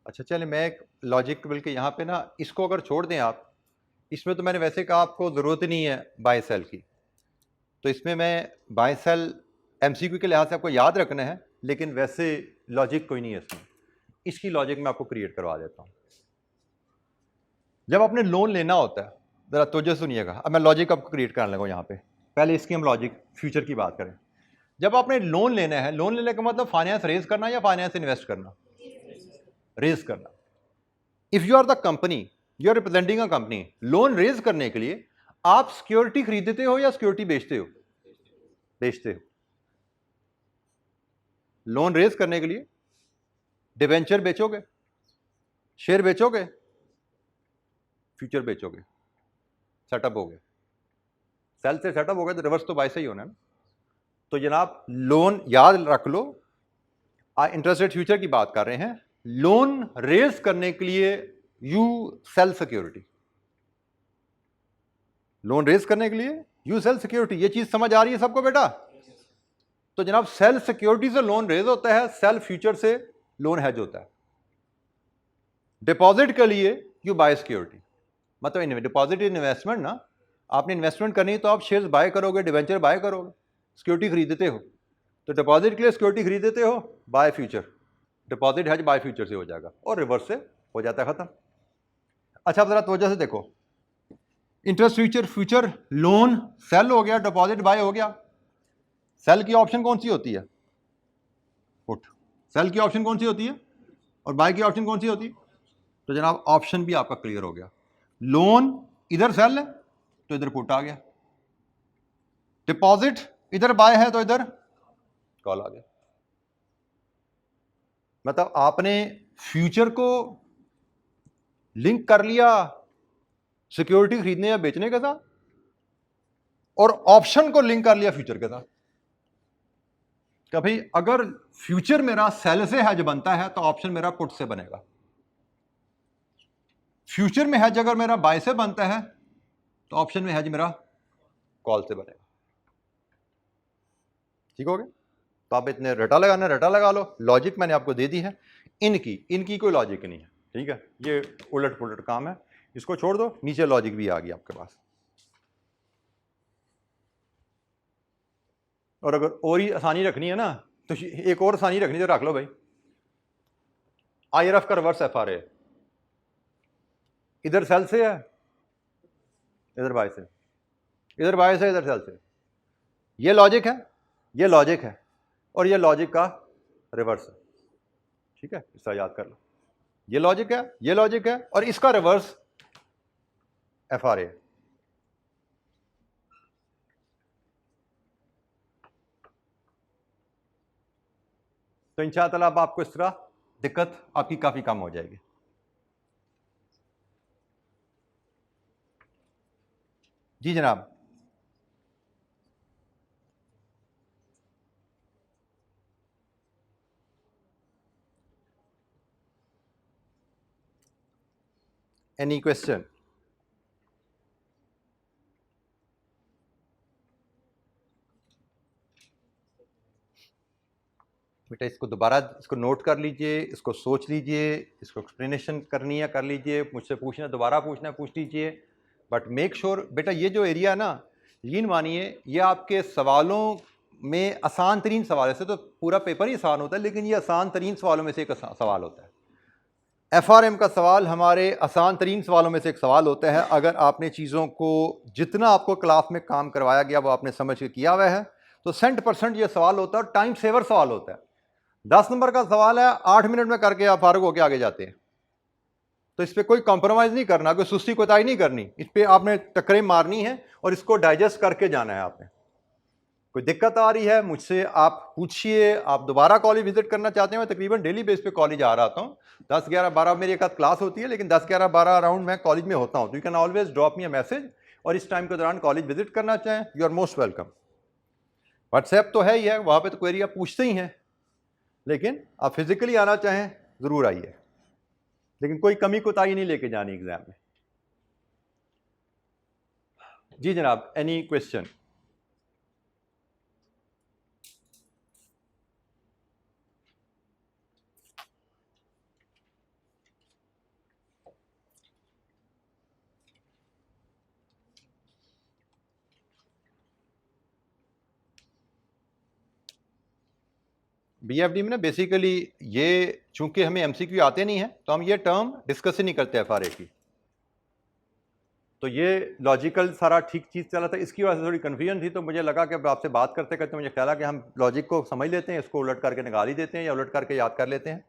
अच्छा चलिए, मैं एक लॉजिक बल्कि यहाँ पे ना इसको अगर छोड़ दें आप, इसमें तो मैंने वैसे कहा आपको ज़रूरत नहीं है बाय सेल की, तो इसमें मैं बाय सेल MCQ के लिहाज से आपको याद रखना है, लेकिन वैसे लॉजिक कोई नहीं है इसमें, इसकी लॉजिक मैं आपको क्रिएट करवा देता हूँ। जब आपने लोन लेना होता है, ज़रा तोजह सुनिएगा, अब मैं लॉजिक आपको क्रिएट करने लगा यहाँ पे। पहले इसकी हम लॉजिक फ्यूचर की बात करें। जब आपने लोन लेना है, लोन लेने का मतलब फाइनेंस रेज करना या फाइनेंस इन्वेस्ट करना? रेज करना। If you are the company, you are representing a company, loan raise करने के लिए आप सिक्योरिटी खरीदते हो या सिक्योरिटी बेचते हो? बेचते हो। लोन रेज करने के लिए डिवेंचर बेचोगे, शेयर बेचोगे, फ्यूचर बेचोगे। सेटअप हो गया, सेल से सेटअप हो गया तो रिवर्स तो बाय से ही होना है ना। तो जनाब लोन याद रख लो, इंटरेस्ट रेट फ्यूचर की बात कर रहे हैं। लोन रेज करने के लिए you sell security, loan raise करने के लिए यू सेल सिक्योरिटी। ये चीज समझ आ रही है सबको बेटा? तो जनाब सेल सिक्योरिटी से लोन रेज होता है, सेल फ्यूचर से लोन हेज होता है। डिपॉजिट के लिए यू बाय सिक्योरिटी, मतलब डिपॉजिट इन्वेस्टमेंट ना, आपने इन्वेस्टमेंट करनी है तो आप शेयर्स बाय करोगे, डिवेंचर बाय करोगे, सिक्योरिटी खरीदते हो। तो डिपॉजिट के लिए सिक्योरिटी खरीदते हो, buy future, deposit hedge buy future से हो जाएगा और रिवर्स से हो जाता है खत्म। अच्छा अब जरा तवज्जो से देखो, interest future, future loan sell हो गया, डिपॉजिट बाय हो गया। सेल की ऑप्शन कौन सी होती है? पुट। सेल की ऑप्शन कौन सी होती है और बाय की ऑप्शन कौन सी होती है? तो जनाब ऑप्शन भी आपका क्लियर हो गया। लोन इधर सेल है तो इधर पुट आ गया, डिपॉजिट इधर बाय है तो इधर कॉल आ गया। मतलब आपने फ्यूचर को लिंक कर लिया सिक्योरिटी खरीदने या बेचने के साथ, और ऑप्शन को लिंक कर लिया फ्यूचर के साथ। कभी अगर फ्यूचर मेरा सेल से हेज बनता है तो ऑप्शन मेरा पुट से बनेगा। फ्यूचर में हेज अगर मेरा बाय से बनता है तो ऑप्शन में हेज मेरा कॉल से बनेगा। ठीक हो गया? तो आप इतने रटा लगाना, रटा लगा लो। लॉजिक मैंने आपको दे दी है, इनकी कोई लॉजिक नहीं है। ठीक है, ये उलट पुलट काम है, इसको छोड़ दो। नीचे लॉजिक भी आ गई आपके पास। और अगर और ही आसानी रखनी है ना तो एक और आसानी रखनी तो रख लो भाई, IRF का रिवर्स FRA। इधर सेल से है, इधर बाय से, इधर बाय से, इधर सेल से। ये लॉजिक है, ये लॉजिक है, और ये लॉजिक का रिवर्स है। ठीक है, इसका याद कर लो। ये लॉजिक है, ये लॉजिक है, और इसका रिवर्स FRA। तो इंशाअल्लाह अब आपको इस तरह दिक्कत आपकी काफी कम हो जाएगी। जी जनाब। Any question? बेटा इसको दोबारा इसको नोट कर लीजिए, इसको सोच लीजिए, इसको एक्सप्लेनेशन करनी है कर लीजिए, मुझसे पूछना दोबारा पूछना पूछ लीजिए। बट मेक श्योर बेटा ये जो एरिया है ना, यकीन मानिए ये आपके सवालों में आसान तरीन सवाल, ऐसे तो पूरा पेपर ही आसान होता है लेकिन ये आसान तरीन सवालों में से एक सवाल होता है। FRM का सवाल हमारे आसान तरीन सवालों में से एक सवाल होता है। अगर आपने चीज़ों को जितना आपको क्लास में काम करवाया गया वो आपने समझ के किया हुआ है तो 100% ये सवाल होता है, टाइम सेवर सवाल होता है। 10 नंबर का सवाल है, 8 मिनट में करके आप फारूक होकर आगे जाते हैं। तो इस पर कोई कॉम्प्रोमाइज़ नहीं करना, कोई सुस्ती कोताही नहीं करनी, इस पर आपने टक्करें मारनी है और इसको डाइजेस्ट करके जाना है आपने। कोई दिक्कत आ रही है मुझसे आप पूछिए। आप दोबारा कॉलेज विजिट करना चाहते हैं, मैं तकरीबन डेली बेस पे कॉलेज आ रहा हूँ। 10, 11, 12 मेरी एक आध क्लास होती है लेकिन 10, 11, 12 अराउंड मैं कॉलेज में होता हूँ। तो you can always drop me a message, और इस टाइम के दौरान कॉलेज विजिट करना चाहें, you are most welcome. WhatsApp तो है ही है, वहाँ पर तो क्वेरी आप पूछते ही हैं, लेकिन आप फिजिकली आना चाहें ज़रूर आइए, लेकिन कोई कमी कोताही नहीं लेके जानी एग्जाम में। जी जनाब, एनी क्वेश्चन? BFD में ना बेसिकली ये चूंकि हमें MCQ आते नहीं है तो हम ये टर्म डिस्कस ही नहीं करते FRA की। तो ये लॉजिकल सारा ठीक चीज़ चला था, इसकी वजह से थोड़ी कन्फ्यूजन थी, तो मुझे लगा कि अब आपसे बात करते करते मुझे ख्याल आ कि हम लॉजिक को समझ लेते हैं, इसको उलट करके निकाल ही देते हैं या उलट करके याद कर लेते हैं।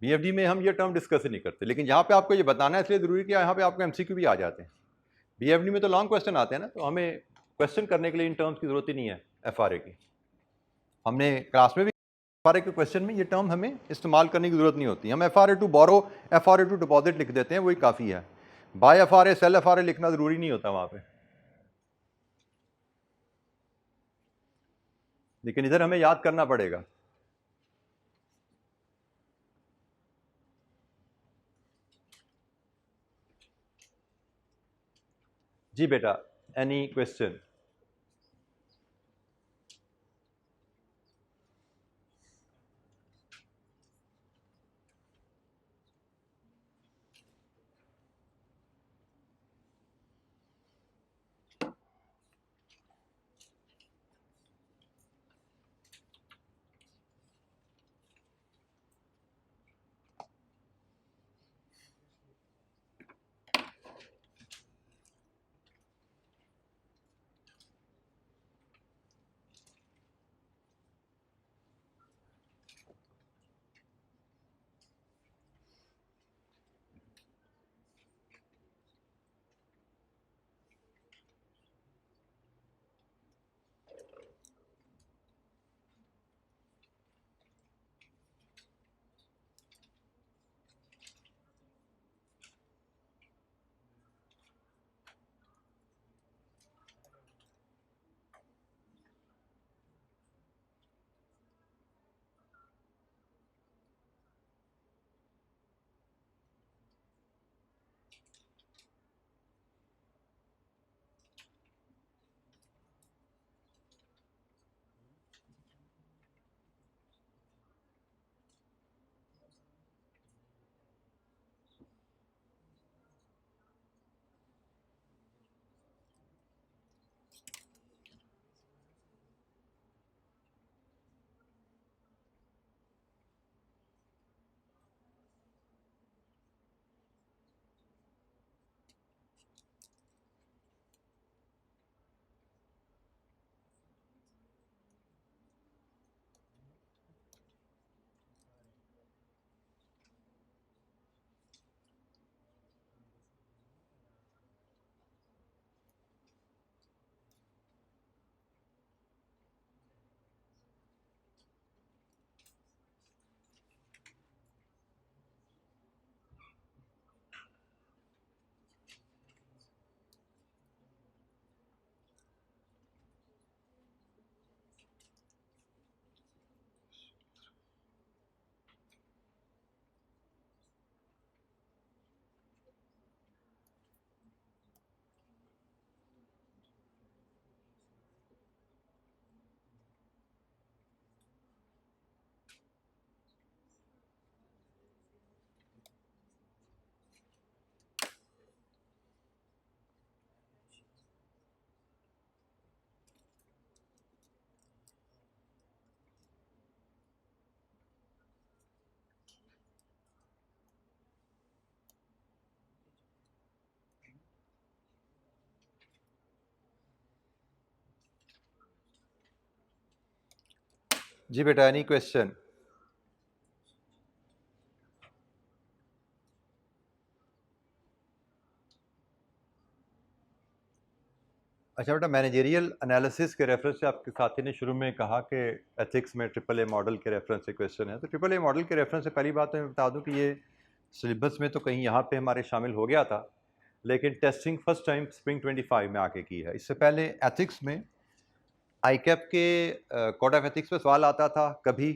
बीएफडी में हम ये टर्म डिस्कस ही नहीं करते, लेकिन यहाँ पे आपको ये बताना है इसलिए ज़रूरी कि यहाँ पे आपको एमसीक्यू भी आ जाते हैं। बीएफडी में तो लॉन्ग क्वेश्चन आते हैं ना, तो हमें क्वेश्चन करने के लिए इन टर्म्स की ज़रूरत ही नहीं है एफआरए की। हमने क्लास में भी एफआरए के क्वेश्चन में ये टर्म हमें इस्तेमाल करने की ज़रूरत नहीं होती। हम FRA to borrow, FRA to deposit लिख देते हैं, वही काफ़ी है। बाय एफआरए, सेल एफआरए लिखना ज़रूरी नहीं होता वहाँ पे, लेकिन इधर हमें याद करना पड़ेगा। जी बेटा, एनी क्वेश्चन? जी बेटा, एनी क्वेश्चन? अच्छा बेटा, मैनेजरियल एनालिसिस के रेफरेंस से आपके साथी ने शुरू में कहा कि एथिक्स में ट्रिपल ए मॉडल के रेफरेंस से क्वेश्चन है, तो ट्रिपल ए मॉडल के रेफरेंस से पहली बात तो मैं बता दूं कि ये सिलेबस में तो कहीं यहाँ पे हमारे शामिल हो गया था, लेकिन टेस्टिंग फर्स्ट टाइम स्प्रिंग 25 में आके की है। इससे पहले एथिक्स में आईकैप के कोड ऑफ एथिक्स पे सवाल आता था, कभी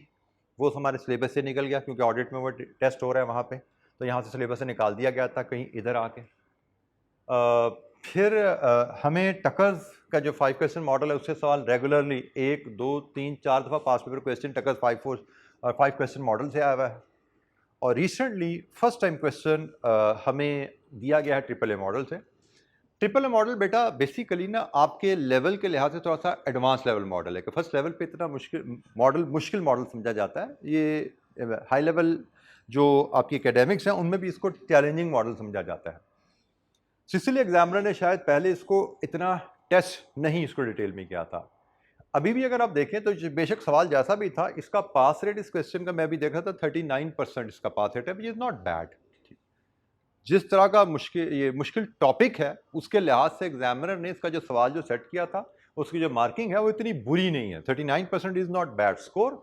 वो हमारे सिलेबस से निकल गया क्योंकि ऑडिट में वो टेस्ट हो रहा है वहाँ पे, तो यहाँ से सिलेबस से निकाल दिया गया था कहीं इधर आके। फिर हमें टकर्स का जो 5 क्वेश्चन मॉडल है उससे सवाल रेगुलरली 1, 2, 3, 4 दफ़ा पास पेपर क्वेश्चन टकर्स 5 क्वेश्चन मॉडल से आया हुआ है। और रिसेंटली फर्स्ट टाइम क्वेश्चन हमें दिया गया है ट्रिपल ए मॉडल से। ट्रिपल ए मॉडल बेटा बेसिकली ना आपके लेवल के लिहाज से थोड़ा सा एडवांस लेवल मॉडल है कि फर्स्ट लेवल पे इतना मुश्किल मॉडल समझा जाता है। ये हाई लेवल जो आपकी एकेडमिक्स हैं उनमें भी इसको चैलेंजिंग मॉडल समझा जाता है। इसलिए एग्जामिनर ने शायद पहले इसको इतना टेस्ट नहीं इसको डिटेल में किया था। अभी भी अगर आप देखें तो बेशक सवाल जैसा भी था, इसका पास रेट इस क्वेश्चन का मैं भी देखा था 39% इसका पास रेट है, विच इज़ नॉट बैड। जिस तरह का मुश्किल टॉपिक है उसके लिहाज से एग्जामिनर ने इसका जो सवाल जो सेट किया था उसकी जो मार्किंग है वो इतनी बुरी नहीं है। 39% इज़ नॉट बैड स्कोर।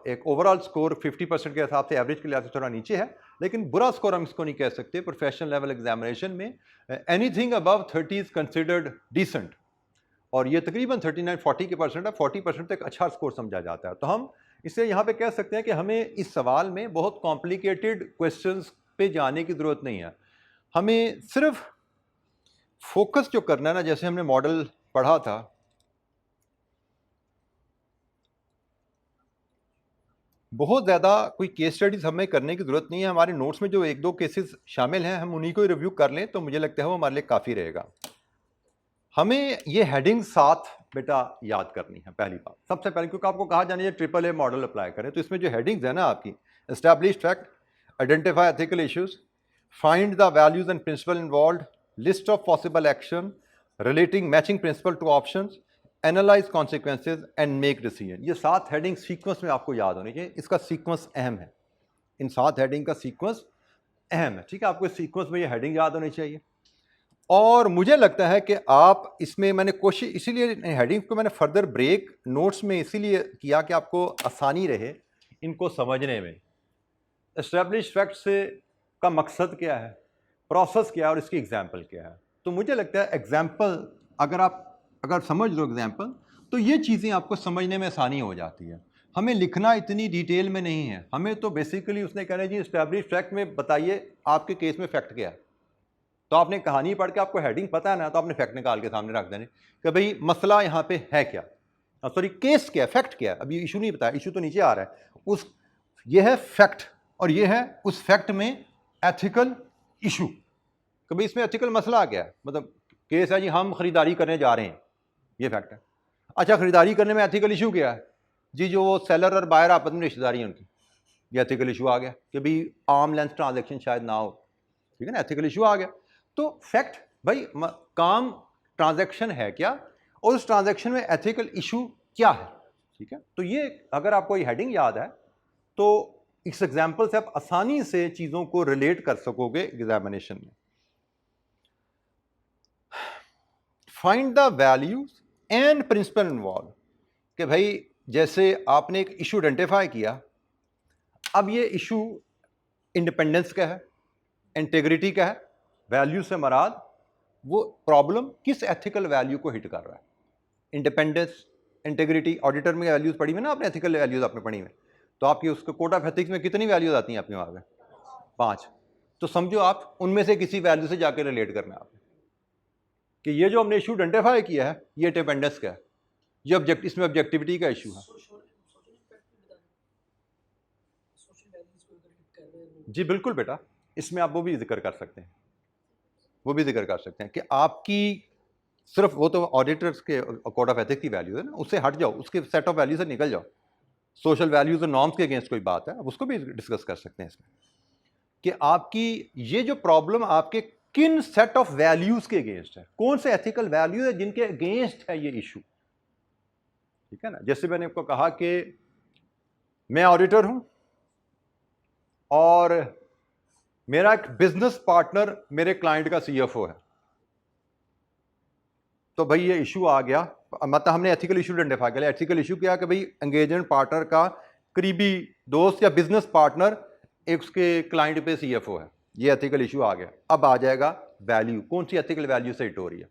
एक ओवरऑल स्कोर 50% के हिसाब से एवरेज के लिहाज से थोड़ा नीचे है, लेकिन बुरा स्कोर हम इसको नहीं कह सकते। प्रोफेशनल लेवल एग्जामिनेशन में anything above 30 is considered decent, और ये तकरीबन 39-40 के परसेंट है, 40% तक अच्छा स्कोर समझा जाता है। तो हम इसे यहाँ पे कह सकते हैं कि हमें इस सवाल में बहुत कॉम्प्लिकेटेड क्वेश्चंस पे जाने की ज़रूरत नहीं है। हमें सिर्फ फोकस जो करना है ना, जैसे हमने मॉडल पढ़ा था, बहुत ज़्यादा कोई केस स्टडीज़ हमें करने की ज़रूरत नहीं है। हमारे नोट्स में जो 1-2 केसेस शामिल हैं हम उन्हीं को रिव्यू कर लें तो मुझे लगता है वो हमारे लिए काफ़ी रहेगा। हमें ये हेडिंग 7 बेटा याद करनी है पहली बात, सबसे पहले, क्योंकि आपको कहा जाना है AAA मॉडल अप्लाई करें, तो इसमें जो हेडिंग्स है ना आपकी, establish fact, identify ethical issues, find the values and principle involved, list of possible action, relating matching principle to options, analyse consequences and make decision. ये 7 हेडिंग सीक्वेंस में आपको याद होनी चाहिए। इसका सीक्वेंस अहम है, इन 7 हेडिंग का सीक्वेंस अहम है, ठीक है। आपको सीक्वेंस में ये हेडिंग याद होनी चाहिए। और मुझे लगता है कि आप इसमें, मैंने कोशिश इसीलिए हेडिंग को मैंने फर्दर ब्रेक नोट्स में इसीलिए किया कि आपको आसानी रहे इनको समझने में। एस्टैब्लिश फैक्ट से का मकसद क्या है, प्रोसेस क्या है और इसकी एग्जाम्पल क्या है। तो मुझे लगता है एग्जाम्पल अगर समझ लो एग्जाम्पल, तो ये चीज़ें आपको समझने में आसानी हो जाती है। हमें लिखना इतनी डिटेल में नहीं है, हमें तो बेसिकली उसने कहना है जी एस्टैब्लिश फैक्ट में बताइए आपके केस में फैक्ट क्या है। तो आपने कहानी पढ़ के आपको हेडिंग पता है ना, तो आपने फैक्ट निकाल के सामने रख देने कि भाई मसला यहाँ पे है क्या, सॉरी केस क्या है, फैक्ट क्या है। अभी इशू नहीं बताया, इशू तो नीचे आ रहा है, उस ये है फैक्ट और ये है उस फैक्ट में एथिकल इशू कि भाई इसमें एथिकल मसला क्या है। मतलब केस है जी हम खरीदारी करने जा रहे हैं, ये फैक्ट है। अच्छा खरीदारी करने में एथिकल इशू क्या है जी, जो वो सेलर और बायर आपस में रिश्तेदारी है उनकी, ये एथिकल इशू आ गया कि भाई आर्म लेंथ ट्रांजेक्शन शायद ना हो, ठीक है ना, एथिकल इशू आ गया। तो फैक्ट भाई काम ट्रांजैक्शन है क्या और उस ट्रांजैक्शन में एथिकल इशू क्या है, ठीक है। तो ये अगर आपको ये हेडिंग याद है तो इस एग्जांपल से आप आसानी से चीज़ों को रिलेट कर सकोगे एग्जामिनेशन में। Find the values and principle involve, कि भाई जैसे आपने एक इशू आइडेंटिफाई किया, अब ये इशू इंडिपेंडेंस का है, इंटेग्रिटी का है, वैल्यू से मराद वो प्रॉब्लम किस एथिकल वैल्यू को हिट कर रहा है। इंडिपेंडेंस, इंटेग्रिटी, ऑडिटर में वैल्यूज पढ़ी हुई ना आपने, एथिकल वैल्यूज आपने पढ़ी हुई, तो आपकी उसको कोड ऑफ एथिक्स में कितनी वैल्यूज आती हैं आपके वहाँ पे, 5। तो समझो आप उनमें से किसी वैल्यू से जाकर रिलेट करना है आपने कि ये जो हमने इशू आइडेंटिफाई किया है ये इंडिपेंडेंस का है, ये इसमें ऑब्जेक्टिविटी का इशू है। जी बिल्कुल बेटा, इसमें आप वो भी जिक्र कर सकते हैं, वो भी जिक्र कर सकते हैं कि आपकी सिर्फ वो तो ऑडिटर्स के कोड ऑफ एथिक्स की वैल्यू है ना, उससे हट जाओ, उसके सेट ऑफ वैल्यू से निकल जाओ, सोशल वैल्यूज और नॉर्म्स के अगेंस्ट कोई बात है, अब उसको भी डिस्कस कर सकते हैं इसमें कि आपकी ये जो प्रॉब्लम आपके किन सेट ऑफ वैल्यूज के अगेंस्ट है, कौन से एथिकल वैल्यूज है जिनके अगेंस्ट है ये इशू, ठीक है ना। जैसे मैंने आपको कहा कि मैं ऑडिटर हूं और मेरा एक बिजनेस पार्टनर मेरे क्लाइंट का CFO है, तो भाई ये इशू आ गया, मतलब हमने एथिकल इशू आइडेंटिफाई किया। एथिकल इशू क्या कि भाई एंगेजमेंट पार्टनर का करीबी दोस्त या बिजनेस पार्टनर एक उसके क्लाइंट पे CFO है, ये एथिकल इशू आ गया। अब आ जाएगा वैल्यू, कौन सी एथिकल वैल्यू से हिट हो रही है,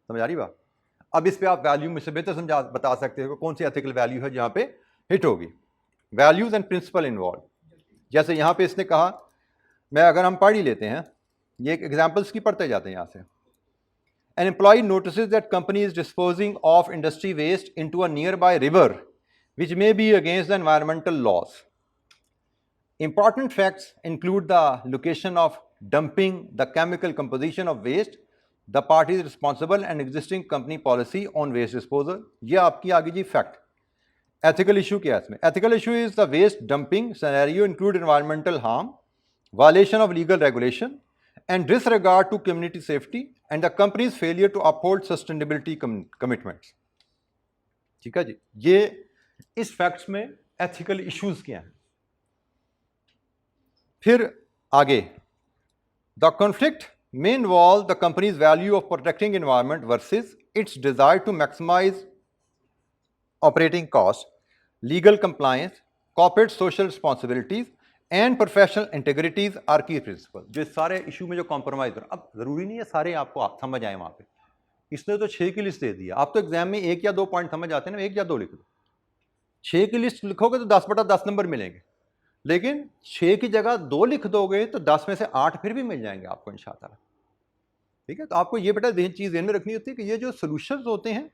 समझ आ रही बात। अब इस पे आप वैल्यू मुझसे बेहतर समझा बता सकते हो कौन सी एथिकल वैल्यू है जहाँ पे हिट होगी। वैल्यूज एंड प्रिंसिपल इन्वॉल्व, जैसे यहाँ पे इसने कहा, मैं अगर हम पढ़ ही लेते हैं, ये एक एग्जाम्पल्स की पढ़ते जाते हैं यहाँ से। An employee notices that company is disposing of industry waste into a nearby river, which may be against the environmental laws. Important facts include the location of dumping, the chemical composition of waste, the parties responsible and existing company policy on waste disposal. ये आपकी आगे जी fact. Ethical issue क्या है इसमें? Ethical issue is the waste dumping scenario include environmental harm, violation of legal regulation, and disregard to community safety and the company's failure to uphold sustainability commitments. ठीक है जी, ये इस फैक्ट्स में ethical issues क्या हैं. फिर आगे, the conflict may involve the company's value of protecting environment versus its desire to maximize operating costs, legal compliance, corporate social responsibilities and professional integrities are key principles. जो सारे issue में जो compromise हो, अब जरूरी नहीं है सारे आपको आप समझ आए वहां पे. इसने तो 6 की लिस्ट दे दी. आप तो एग्जाम में 1 या 2 पॉइंट समझ आते हैं ना, 1 या 2 लिख दो. 6 की लिस्ट लिखोगे तो 10/10 नंबर मिलेंगे, लेकिन 6 की जगह 2 लिख दोगे तो 10 में से 8 फिर भी मिल जाएंगे आपको इंशाअल्लाह. ठीक है, तो आपको ये बेटा चीज ध्यान में रखनी होती है कि ये जो सोल्यूशंस होते हैं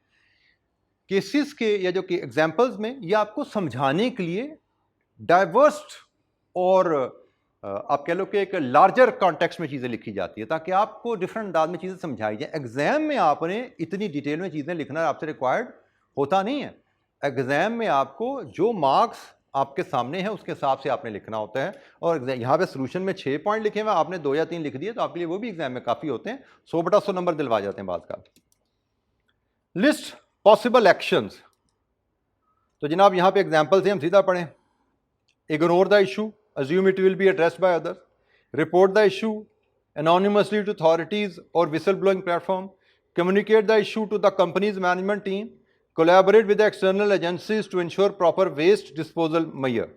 केसेस के या जो कि एग्जांपल्स में, ये आपको समझाने के लिए डाइवर्स और आप कह लो कि एक लार्जर कॉन्टेक्स्ट में चीज़ें लिखी जाती है ताकि आपको डिफरेंट अंदाज में चीज़ें समझाई जाए. एग्जाम में आपने इतनी डिटेल में चीज़ें लिखना आपसे रिक्वायर्ड होता नहीं है. एग्जाम में आपको जो मार्क्स आपके सामने हैं उसके हिसाब से आपने लिखना होता है. और यहाँ पे सोल्यूशन में 6 पॉइंट लिखे हुए, आपने 2 या 3 लिख दिए तो आपके लिए वो भी एग्जाम में काफ़ी होते हैं. 100/100 नंबर दिलवा जाते हैं बात का. लिस्ट पॉसिबल एक्शंस, तो जनाब यहाँ पे एग्जाम्पल से हम सीधा पढ़ें. Ignore the issue, assume it will be addressed by others, report the issue anonymously to authorities or whistleblowing platform, communicate the issue to the company's management team, collaborate with the external agencies to ensure proper waste disposal measure.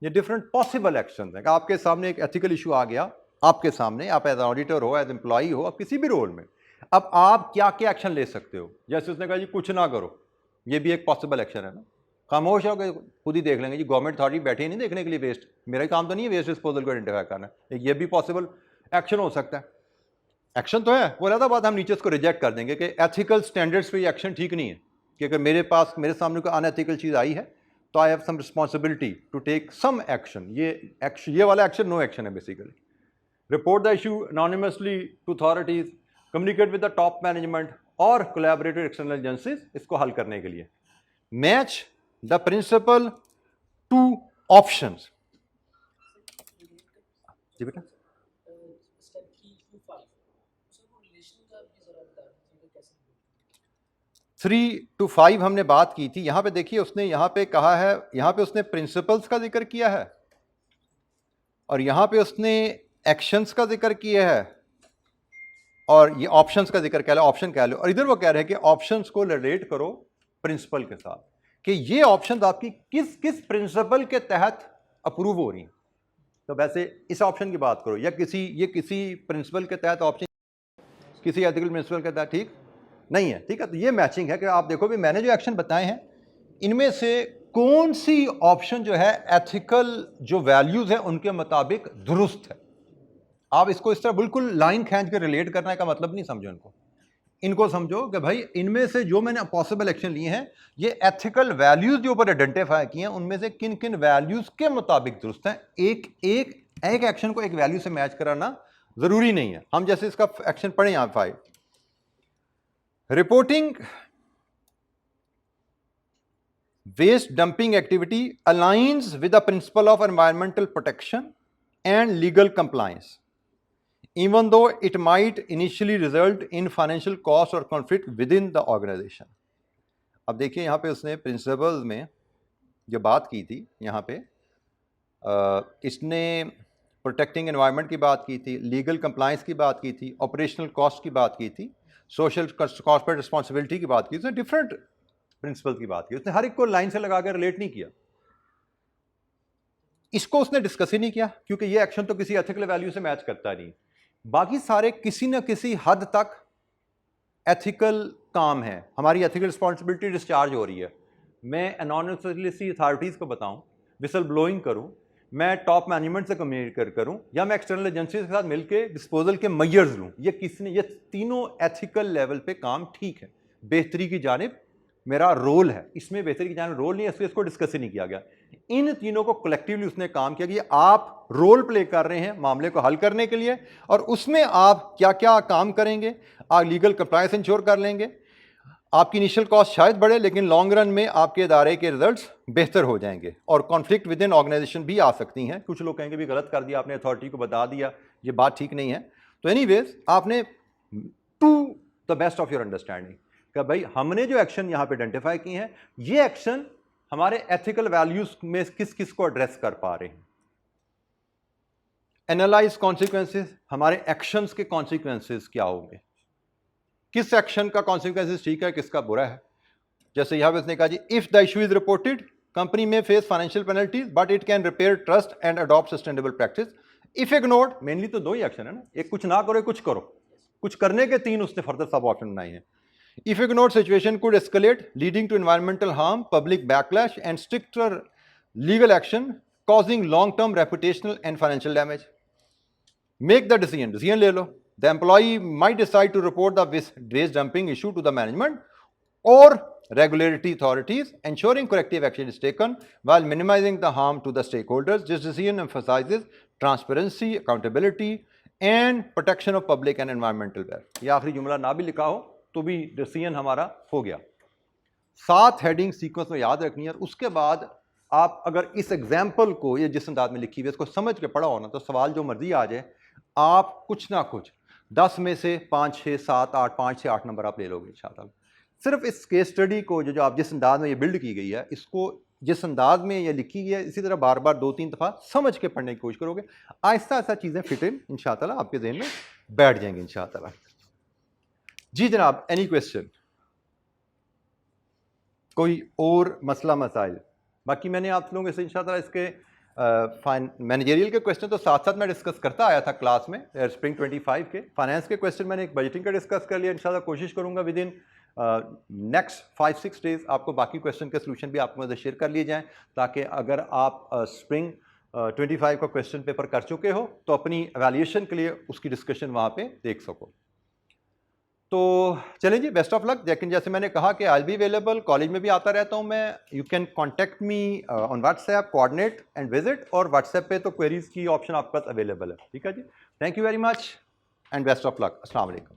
ये different possible action है. आपके सामने एक ethical issue आ गया, आपके सामने, आप as auditor हो, एज एम्प्लॉई हो, आप किसी भी रोल में, अब आप क्या क्या एक्शन ले सकते हो. जैसे उसने कहा जी कुछ ना करो, ये भी एक पॉसिबल एक्शन है ना. खामोश हो गए, खुद ही देख लेंगे जी, गवर्नमेंट अथॉरिटी बैठी नहीं देखने के लिए वेस्ट, मेरा काम तो नहीं है वेस्ट डिस्पोजल को आइडेंटिफाई करना. ये भी पॉसिबल एक्शन हो सकता है. एक्शन तो है, वो रहता बात हम नीचे उसको रिजेक्ट कर देंगे कि एथिकल स्टैंडर्ड्स पे ये एक्शन ठीक नहीं है, कि अगर मेरे सामने कोई अनएथिकल चीज़ आई है तो I have some responsibility to take some action. ये वाला एक्शन नो एक्शन है basically. Report the issue anonymously to authorities, communicate with the top management और कोलैबोरेट विद एक्सटर्नल एजेंसीज इसको हल करने के लिए. Match the principal to options. जी बेटा, 3 to 5 हमने बात की थी. यहां पे देखिए उसने यहां पे कहा है, यहां पे उसने प्रिंसिपल्स का जिक्र किया है और यहां पे उसने एक्शंस का जिक्र किया है और ये ऑप्शंस का जिक्र कह लो, ऑप्शन कह लो, और इधर वो कह रहे हैं कि ऑप्शंस को रिलेट करो प्रिंसिपल के साथ कि ये ऑप्शंस आपकी किस किस प्रिंसिपल के तहत अप्रूव हो रही हैं. तो वैसे इस ऑप्शन की बात करो या किसी प्रिंसिपल के तहत ऑप्शन किसी एथिकल प्रिंसिपल के तहत ठीक नहीं है. ठीक है, तो ये मैचिंग है कि आप देखो भी मैंने जो एक्शन बताए हैं इनमें से कौन सी ऑप्शन जो है एथिकल जो वैल्यूज है उनके मुताबिक दुरुस्त है. आप इसको इस तरह बिल्कुल लाइन खींच कर रिलेट करने का मतलब नहीं समझो. इनको समझो कि भाई इनमें से जो मैंने पॉसिबल एक्शन लिए हैं ये एथिकल वैल्यूज जो ऊपर आइडेंटिफाई किए हैं उनमें से किन किन वैल्यूज के मुताबिक दुरुस्त हैं. एक एक्शन को एक वैल्यू से मैच कराना जरूरी नहीं है. हम जैसे इसका एक्शन पढ़े यहां 5, reporting waste dumping activity aligns with the principle of environmental protection and legal compliance even though it might initially result in financial cost or conflict within the organization. अब देखिए यहाँ पे उसने प्रिंसिपल्स में जो बात की थी, यहाँ पे इसने प्रोटेक्टिंग एनवायरनमेंट की बात की थी, लीगल कंप्लायंस की बात की थी, ऑपरेशनल कॉस्ट की बात की थी, सोशल कॉर्पोरेट रिस्पॉन्सिबिलिटी की बात की. उसने डिफरेंट प्रिंसिपल की बात की. उसने हर एक को लाइन से लगा कर रिलेट नहीं किया. इसको उसने डिस्कस ही नहीं किया क्योंकि ये एक्शन तो किसी एथिकल वैल्यू से मैच करता नहीं. बाकी सारे किसी न किसी हद तक एथिकल काम है, हमारी एथिकल रिस्पॉन्सिबिलिटी डिस्चार्ज हो रही है. मैं एनोनिमसली अथॉरिटीज़ को बताऊं, विसल ब्लोइंग करूं, मैं टॉप मैनेजमेंट से कम्युनिकेट करूं या मैं एक्सटर्नल एजेंसी के साथ मिलकर डिस्पोजल के मेजर्स लूं, ये तीनों एथिकल लेवल पे काम ठीक है. बेहतरी की जानिब मेरा रोल है, इसमें बेहतरी की जानिब रोल नहीं है, इसको डिस्कस ही नहीं किया गया. इन तीनों को कलेक्टिवली उसने काम किया कि आप रोल प्ले कर रहे हैं मामले को हल करने के लिए और उसमें आप क्या क्या काम करेंगे. आप लीगल कंप्लायंस इंश्योर कर लेंगे, आपकी इनिशियल कॉस्ट शायद बढ़े लेकिन लॉन्ग रन में आपके इदारे के रिजल्ट्स बेहतर हो जाएंगे. और कॉन्फ्लिक्ट विद इन ऑर्गेनाइजेशन भी आ सकती हैं. कुछ लोग कहेंगे भी गलत कर दिया आपने, अथॉरिटी को बता दिया, ये बात ठीक नहीं है. तो एनीवेज आपने to the best of your understanding कि भाई हमने जो एक्शन यहाँ पे आइडेंटिफाई किए हैं ये एक्शन हमारे एथिकल वैल्यूज में किस किस को एड्रेस कर पा रहे हैं। एनालाइज कॉन्सिक्वेंसेस, हमारे एक्शंस के कॉन्सिक्वेंसेस क्या होंगे, किस एक्शन का कॉन्सिक्वेंसेस ठीक है किसका बुरा है। जैसे यहाँ पे उसने कहा जी if the issue is reported company में face financial penalties but it can repair trust and adopt sustainable practice. If ignored, mainly तो दो ही एक्शन है ना, एक कुछ ना करो कुछ करो, कुछ करने के तीन उसने फर्दर सब ऑप्शन बनाए हैं। If ignored situation could escalate leading to environmental harm, public backlash and stricter legal action causing long term reputational and financial damage. Make the decision ले लो। The employee might decide to report the waste dumping issue to the management और regulatory authorities, ensuring corrective action is taken while minimizing the harm to the stakeholders. This decision emphasizes transparency, accountability and protection of public and environmental welfare. ये आखिरी जुमला ना भी लिखा हो तो भी डिसीजन हमारा हो गया। 7 हेडिंग सीक्वेंस में याद रखनी है और उसके बाद आप अगर इस एग्जाम्पल को ये जिस अंदाज में लिखी हुई है इसको समझ के पढ़ा हो ना तो सवाल जो मर्जी आ जाए आप कुछ ना कुछ 10 में से 5, 6, 7, 8, 5 से 8 नंबर आप ले लोगे इंशाअल्लाह। सिर्फ इस केस स्टडी को जो आप जिस अंदाज में ये बिल्ड की गई है इसको जिस अंदाज में ये लिखी गई है इसी तरह बार बार 2-3 दफ़ा समझ के पढ़ने की कोशिश करोगे, आहिस्ता आहिस्ता चीज़ें फिट इन इंशाअल्लाह आपके ज़हन में बैठ जाएंगी इंशाअल्लाह। जी जनाब, एनी क्वेश्चन, कोई और मसला मसाइल? बाकी मैंने आप लोगों से इंशाअल्लाह इसके मैनेजरियल के क्वेश्चन तो साथ साथ मैं डिस्कस करता आया था क्लास में स्प्रिंग 25 के। फाइनेंस के क्वेश्चन मैंने एक बजटिंग का डिस्कस कर लिया, इंशाल्लाह कोशिश करूंगा विद इन नेक्स्ट 5-6 डेज आपको बाकी क्वेश्चन के सोल्यूशन भी आपके मदद शेयर कर लिए जाएं ताकि अगर आप स्प्रिंग 25 का क्वेश्चन पेपर कर चुके हो तो अपनी एवेल्यूएशन के लिए उसकी डिस्कशन वहाँ पे देख सको। तो चलें जी, बेस्ट ऑफ लक। लेकिन जैसे मैंने कहा कि I will be available, college में भी आता रहता हूँ मैं। You can contact me on WhatsApp, coordinate and visit, और व्हाट्सएप पे तो क्वेरीज की ऑप्शन आपके पास अवेलेबल है। ठीक है जी, thank you very much and best of luck. अस्सलाम वालेकुम।